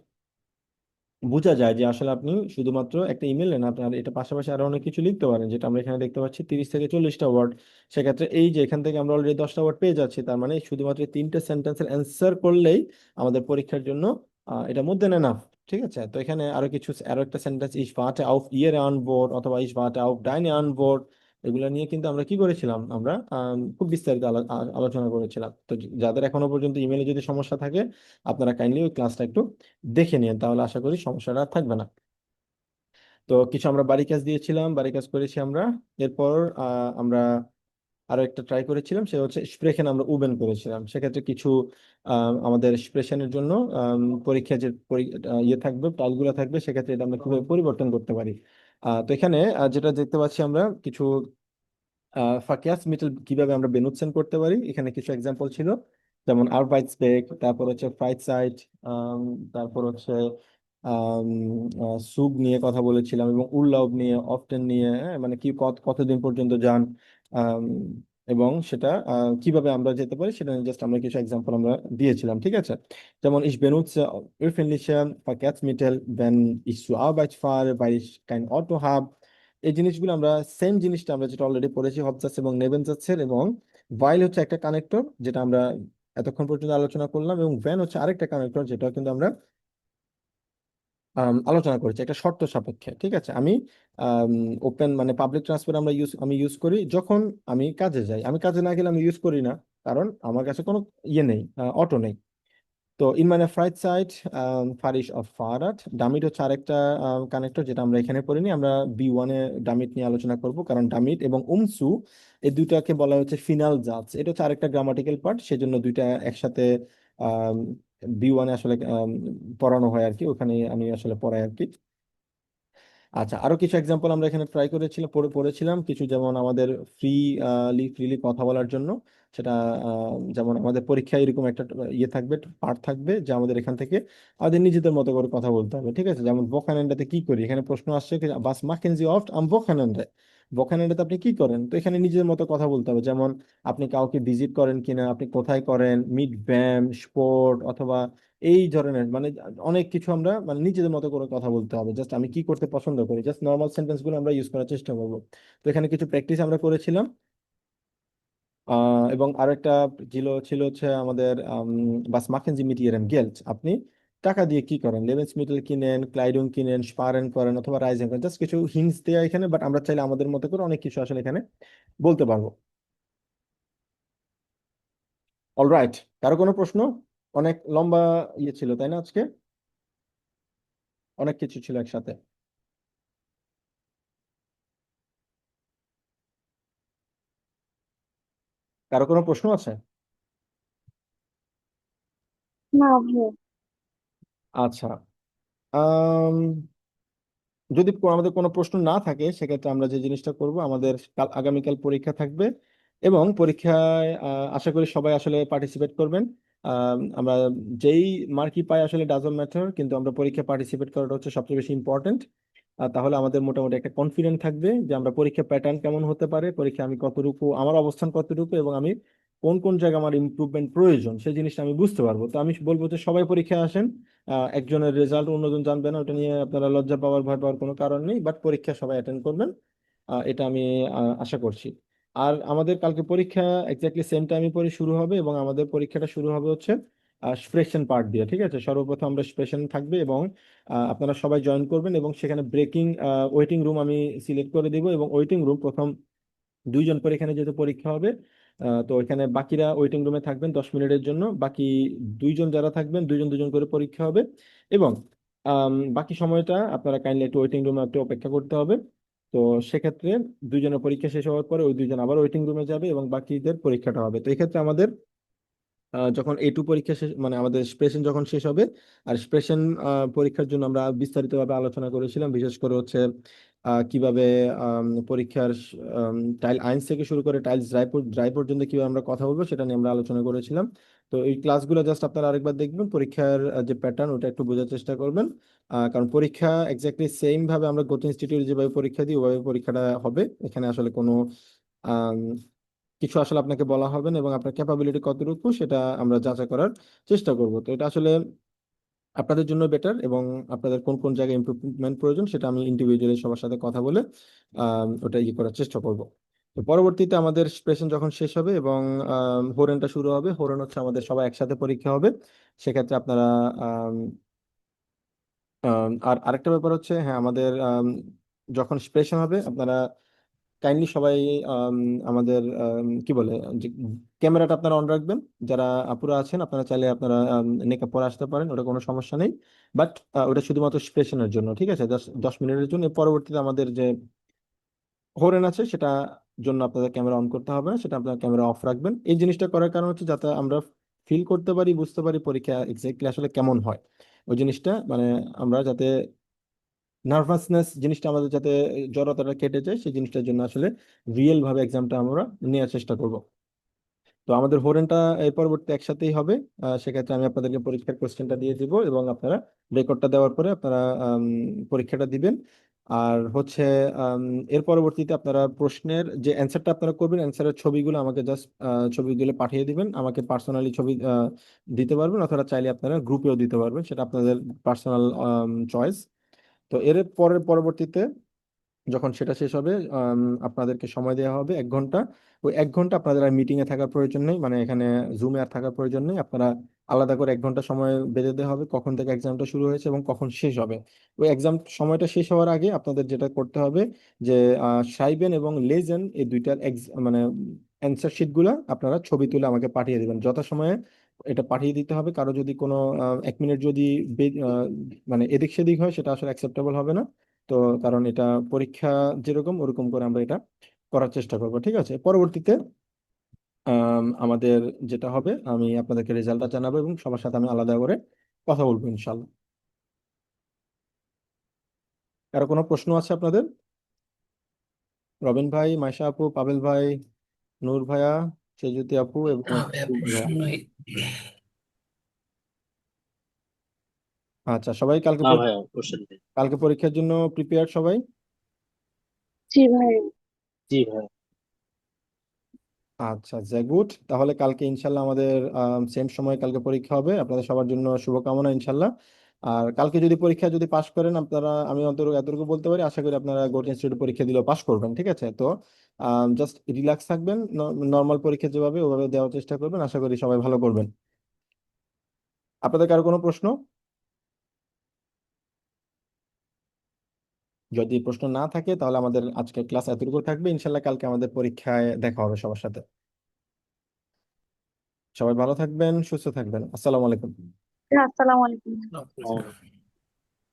বোঝা যায় যে আসলে আপনি শুধুমাত্র একটা ইমেল না, আপনার এটা পাশাপাশি আরো অনেক কিছু লিখতে পারেন, যেটা আমরা এখানে দেখতে পাচ্ছি 30 থেকে 40টা ওয়ার্ড। সেক্ষেত্রে এই যে এখান থেকে আমরা অলরেডি 10টা ওয়ার্ড পেয়ে যাচ্ছি, তার মানে শুধুমাত্র 3টে সেন্টেন্সের অ্যান্সার করলেই আমাদের পরীক্ষার জন্য এটা মধ্যে নেয় না। ঠিক আছে, তো এখানে আরো একটা সেন্টেন্স, ইস ওয়ার্টে আউফ ইয়ের আন বোর্ড অথবা ইস ওয়ার্টে আউফ ডাইনে আন বোর্ড, এগুলো নিয়ে কিন্তু আমরা কি করেছিলাম, আমরা খুব বিস্তারিত আলোচনা করেছিলাম। তো যাদের এখনো পর্যন্ত ইমেলে যদি সমস্যা থাকে, আপনারা কাইন্ডলি ওই ক্লাসটা একটু দেখে নিন, তাহলে আশা করি সমস্যাটা আর থাকবে না। তো কিছু আমরা বাড়ি কাজ দিয়েছিলাম, বাড়ি কাজ করেছি আমরা। এরপর আমরা আরো একটা ট্রাই করেছিলাম, সেটা হচ্ছে স্প্রেখেন আমরা উবেন করেছিলাম। সেক্ষেত্রে কিছু আমাদের স্প্রেশনের জন্য পরীক্ষা যে ইয়ে থাকবে, টাইলগুলো থাকবে, সেক্ষেত্রে এটা আমরা কিভাবে পরিবর্তন করতে পারি। তো এখানে যেটা দেখতে পাচ্ছি আমরা কিছু ফাকিয়াস মিটল কিভাবে আমরা বেনুৎসেন করতে পারি, এখানে কিছু এক্সাম্পল ছিল, যেমন আরবাইটসপেক, তারপর হচ্ছে ফ্রাইডসাইট, তারপর হচ্ছে সুগ নিয়ে কথা বলেছিলাম, এবং উরলাউব নিয়ে, অফটেন নিয়ে, মানে কি কতদিন পর্যন্ত যান, আম, এবং সেটা কিভাবে আমরা যেতে পারি সেটা জাস্ট আমরা কিছু এক্সাম্পল আমরা দিয়েছিলাম। ঠিক আছে, যেমন ich benutze öffentliche Verkehrsmittel, wenn ich zur Arbeit fahre, weil ich kein Auto habe। এই জিনিসগুলো আমরা সেম জিনিসটা আমরা যেটা অলরেডি পড়েছি হবজাস এবং নেবেনজাসের, এবং ভাইল হচ্ছে একটা কানেক্টর যেটা আমরা এতক্ষণ পর্যন্ত আলোচনা করলাম, এবং ভ্যান হচ্ছে আরেকটা কানেক্টর যেটা কিন্তু আমরা আলোচনা করেছি একটা শর্ত সাপেক্ষে। ঠিক আছে, আমি ওপেন মানে পাবলিক ট্রান্সপোর্ট আমি ইউজ করি যখন আমি কাজে যাই, আমি কাজে না গেলে আমি ইউজ করি না, কারণ আমার কাছে কোনো ইয়ে নেই, অটো নেই। তো ইন মানে ফ্রাইডসাইট ফারিশ অফ ফারাত, ডামিট হচ্ছে আরেকটা কানেক্টর যেটা আমরা এখানে পড়িনি, আমরা বি 1-এ ডামিট নিয়ে আলোচনা করব, কারণ ডামিট এবং উমসু এই দুইটাকে বলা হচ্ছে ফিনাল জাজ, এটা হচ্ছে আরেকটা গ্রামাটিক্যাল পার্ট, সেজন্য দুইটা একসাথে বি 1-এ আসলে পড়ানো হয় আর কি, ওখানে আমি আসলে পড়াই আর কি। আচ্ছা, আরো কিছু এক্সাম্পল আমরা এখানে ট্রাই করেছিলাম, পড়েছিলাম কিছু, যেমন আমাদের ফ্রিলি কথা বলার জন্য, সেটা যেমন আমাদের পরীক্ষায় এরকম একটা ইয়ে থাকবে, পার্ট থাকবে, যে আমাদের এখান থেকে আমাদের নিজেদের মতো করে কথা বলতে হবে। ঠিক আছে, যেমন ভোকানেন্ডাতে কি করি, এখানে প্রশ্ন আসছে বাস মাকেন জি অফট আম ভোকানেন্ডে, ভোকানেন্ডাতে আপনি কি করেন, তো এখানে নিজের মতো কথা বলতে হবে, যেমন আপনি কাউকে ভিজিট করেন কিনা, আপনি কোথায় করেন, মিট ব্যাম স্পোর্ট, অথবা এই ধরনের মানে অনেক কিছু আমরা মানে নিজেদের মতো করে কথা বলতে হবে। জাস্ট আমি কি করতে পছন্দ করি, জাস্ট নর্মাল সেন্টেন্স গুলো আমরা ইউজ করার চেষ্টা করবো। তো এখানে কিছু প্র্যাকটিস আমরা করেছিলাম। এবং আরো একটা ছিল হচ্ছে আমাদের বাস মাকেন জি মিট ইয়েরেন গেল্ড, আপনি টাকা দিয়ে কি করেন, লেবেন্সমিটেল কিনেন, ক্লাইডুং কিনেন, স্পারেন করেন, অথবা রাইজেন করেন, জাস্ট কিছু হিন্টস দেয়া এখানে, বাট আমরা চাইলে আমাদের মতো করে অনেক কিছু আসলে এখানে বলতে পারবো। অলরাইট, কারো কোনো প্রশ্ন? অনেক লম্বা ইয়ে ছিল তাই না আজকে, অনেক কিছু ছিল একসাথে। কারো কোনো প্রশ্ন আছে? না ভাইয়া। আচ্ছা, আম, যদি আমাদের কোনো প্রশ্ন না থাকে, সেক্ষেত্রে আমরা যে জিনিসটা করব, আমাদের আগামীকাল পরীক্ষা থাকবে, এবং পরীক্ষায় আশা করি সবাই আসলে পার্টিসিপেট করবেন। আমরা যেই মার্কই পাই আসলে ডাজন্ট ম্যাটার, কিন্তু আমরা পরীক্ষায় পার্টিসিপেট করাটা হচ্ছে সবচেয়ে বেশি ইম্পর্টেন্ট। তাহলে আমাদের মোটামুটি একটা কনফিডেন্ট থাকবে যে আমরা পরীক্ষা প্যাটার্ন কেমন হতে পারে, পরীক্ষা আমি কতটুকু, আমার অবস্থান কতটুকু, এবং আমি কোন কোন জায়গায় আমার ইমপ্রুভমেন্ট প্রয়োজন সেই জিনিসটা আমি বুঝতে পারবো। তো আমি বলবো যে সবাই পরীক্ষায় আসেন। একজনের রেজাল্ট অন্যজন জানবে না, ওটা নিয়ে আপনারা লজ্জা পাওয়ার, ভয় পাওয়ার কোনো কারণ নেই, বাট পরীক্ষা সবাই অ্যাটেন্ড করবেন, এটা আমি আশা করছি। আর আমাদের কালকে পরীক্ষা এক্স্যাক্টলি সেম টাইমে পরে শুরু হবে, এবং আমাদের পরীক্ষাটা শুরু হবে হচ্ছে স্প্রেশন পার্ট দিয়ে। ঠিক আছে, সর্বপ্রথম আমরা স্প্রেশন থাকবে, এবং আপনারা সবাই জয়েন করবেন, এবং সেখানে ব্রেকিং ওয়েটিং রুম আমি সিলেক্ট করে দিব, এবং ওয়েটিং রুম প্রথম 2জন করে এখানে যেহেতু পরীক্ষা হবে, তো এখানে বাকিরা ওয়েটিং রুমে থাকবেন 10 মিনিটের জন্য, বাকি 2জন যারা থাকবেন 2জন 2জন করে পরীক্ষা হবে, এবং বাকি সময়টা আপনারা কাইন্ডলি একটু ওয়েটিং রুমে একটু অপেক্ষা করতে হবে। তো সেক্ষেত্রে 2জনের পরীক্ষা শেষ হওয়ার পরে ওই 2জন আবার ওয়েটিং রুমে যাবে, এবং বাকিদের পরীক্ষাটা হবে। তো এক্ষেত্রে আমাদের যখন A2 পরীক্ষা শেষ, মানে আমাদের স্প্রেশন যখন শেষ হবে, আর স্প্রেশন পরীক্ষার জন্য আমরা বিস্তারিতভাবে আলোচনা করেছিলাম, বিশেষ করে হচ্ছে কিভাবে পরীক্ষার টাইল আইন্স থেকে শুরু করে টাইলস ড্রাই পর্যন্ত কিভাবে আমরা কথা বলবো সেটা নিয়ে আমরা আলোচনা করেছিলাম। তো এই ক্লাসগুলো জাস্ট আপনারা আরেকবার দেখবেন, পরীক্ষার যে প্যাটার্ন ওটা একটু বোঝার চেষ্টা করবেন, কারণ পরীক্ষা এক্স্যাক্টলি সেম ভাবে আমরা গত ইনস্টিটিউট যেভাবে পরীক্ষা দিই ওভাবে পরীক্ষাটা হবে। এখানে আসলে কোনো কিছু আসলে আপনাকে বলা হবে না, এবং আপনার ক্যাপাবিলিটি কতটুকু সেটা আমরা যাচাই করার চেষ্টা করব। তো এটা আসলে আপনাদের জন্য বেটার, এবং আপনাদের কোন কোন জায়গায় ইমপ্রুভমেন্ট প্রয়োজন সেটা আমি ইন্ডিভিজুয়ালি সবার সাথে কথা বলে ওটা ইয়ে করার চেষ্টা করব। তো পরবর্তীতে আমাদের সেশন যখন শেষ হবে এবং হোরেনটা শুরু হবে, হোরেন হচ্ছে আমাদের সবাই একসাথে পরীক্ষা হবে, সেক্ষেত্রে আপনারা আর আরেকটা ব্যাপার হচ্ছে, হ্যাঁ, আমাদের যখন প্রেশন হবে আপনারা কাইন্ডলি সবাই আম, আমাদের কি বলে যে ক্যামেরাটা আপনারা অন রাখবেন। যারা আপুরা আছেন আপনারা চাইলে আপনারা নেকআপ পরে আসতে পারেন, ওটা কোনো সমস্যা নেই। বাট ওটা শুধুমাত্র প্রেশনের জন্য, ঠিক আছে? 10 10 মিনিটের জন্য। এর পরবর্তীতে আমাদের যে হরেন আছে সেটা জন্য আপনাদের ক্যামেরা অন করতে হবে না, সেটা আপনার ক্যামেরা অফ রাখবেন। এই জিনিসটা করার কারণ হচ্ছে যাতে আমরা ফিল করতে পারি, বুঝতে পারি পরীক্ষা এক্স্যাক্টলি আসলে কেমন হয়। ওই জিনিসটা মানে আমরা যাতে নার্ভাসনেস জিনিসটা আমাদের যাতে জড়তাটা কেটে যায়, সেই জিনিসটার জন্য আসলে রিয়েল ভাবে এক্সামটা আমরা নেওয়ার চেষ্টা করব। তো আমাদের হোরেনটা এর পরবর্তী একসাথেই হবে। সেক্ষেত্রে আমি আপনাদেরকে পরীক্ষার কোশ্চেনটা দিয়ে দিব এবং আপনারা রেকর্ডটা দেওয়ার পরে আপনারা পরীক্ষাটা দিবেন। আর হচ্ছে আম, এর পরবর্তীতে আপনারা প্রশ্নের যে অ্যান্সারটা আপনারা করবেন, অ্যান্সারের ছবিগুলো আমাকে জাস্ট ছবিগুলো পাঠিয়ে দিবেন। আমাকে পার্সোনালি ছবি দিতে পারবেন, অথবা চাইলে আপনারা গ্রুপেও দিতে পারবেন, সেটা আপনাদের পার্সোনাল চয়েস। তো এর পরবর্তীতে যখন সেটা শেষ হবে আপনাদেরকে সময় দেওয়া হবে 1 ঘন্টা। ওই 1 ঘন্টা আপনাদের আর মিটিং এ থাকার প্রয়োজন নেই, মানে এখানে জুমে আর থাকার প্রয়োজন নেই। আপনারা আলাদা করে 1 ঘন্টা সময় বেঁধে দেওয়া হবে কখন থেকে এক্সামটা শুরু হয়েছে এবং কখন শেষ হবে। ওই এক্সাম সময়টা শেষ হওয়ার আগে আপনাদের যেটা করতে হবে যে সাইবেন এবং লেজেন এই দুইটার মানে অ্যান্সার শিট গুলা আপনারা ছবি তুলে আমাকে পাঠিয়ে দিবেন যথাসময়ে। এটা পাঠিয়ে দিতে হবে। কারো যদি কোনো 1 মিনিট যদি মানে এদিক সেদিক হয় সেটা আসলে অ্যাকসেপ্টেবল হবে না। তো কারণ এটা পরীক্ষা যেরকম ওরকম করে আমরা এটা করার চেষ্টা করবো, ঠিক আছে? পরবর্তীতে আমাদের যেটা হবে, আমি আপনাদেরকে রেজাল্টটা জানাবো এবং সবার সাথে আমি আলাদা করে কথা বলবো ইনশাল্লাহ। কারো কোনো প্রশ্ন আছে আপনাদের? রবিন ভাই, মাইশা আপু, পাবেল ভাই, নূর ভাইয়া, সেজুতি আপু এবং না ভাইয়া, প্রশ্ন ভাইয়া। নেই। আচ্ছা, সবাই কালকে না ভাইয়া, কোশ্চেন নেই। কালকে পরীক্ষার জন্য প্রিপেয়ার সবাই? জি ভাই। জি ভাইয়া। আচ্ছা, গুড। তাহলে কালকে ইনশাল্লাহ আমাদের সেম সময় কালকে পরীক্ষা হবে। আপনাদের সবার জন্য শুভকামনা ইনশাল্লাহ। আর কালকে যদি পরীক্ষা যদি পাশ করেন আপনারা, আমি অন্তত এতটুকু বলতে পারি, আশা করি আপনারা গোল্ড ইনস্টিটিউট পরীক্ষা দিলেও পাশ করবেন, ঠিক আছে? তো জাস্ট রিল্যাক্স থাকবেন, নর্মাল পরীক্ষা যেভাবে ওভাবে দেওয়ার চেষ্টা করবেন। আশা করি সবাই ভালো করবেন। আপনাদের কারো কোনো প্রশ্ন? যদি প্রশ্ন না থাকে তাহলে আমাদের আজকের ক্লাস এতটুকু থাকবে। ইনশাল্লাহ কালকে আমাদের পরীক্ষায় দেখা হবে সবার সাথে। সবাই ভালো থাকবেন, সুস্থ থাকবেন। আসসালামু আলাইকুম। আসসালামু আলাইকুম। আসসালামু আলাইকুম।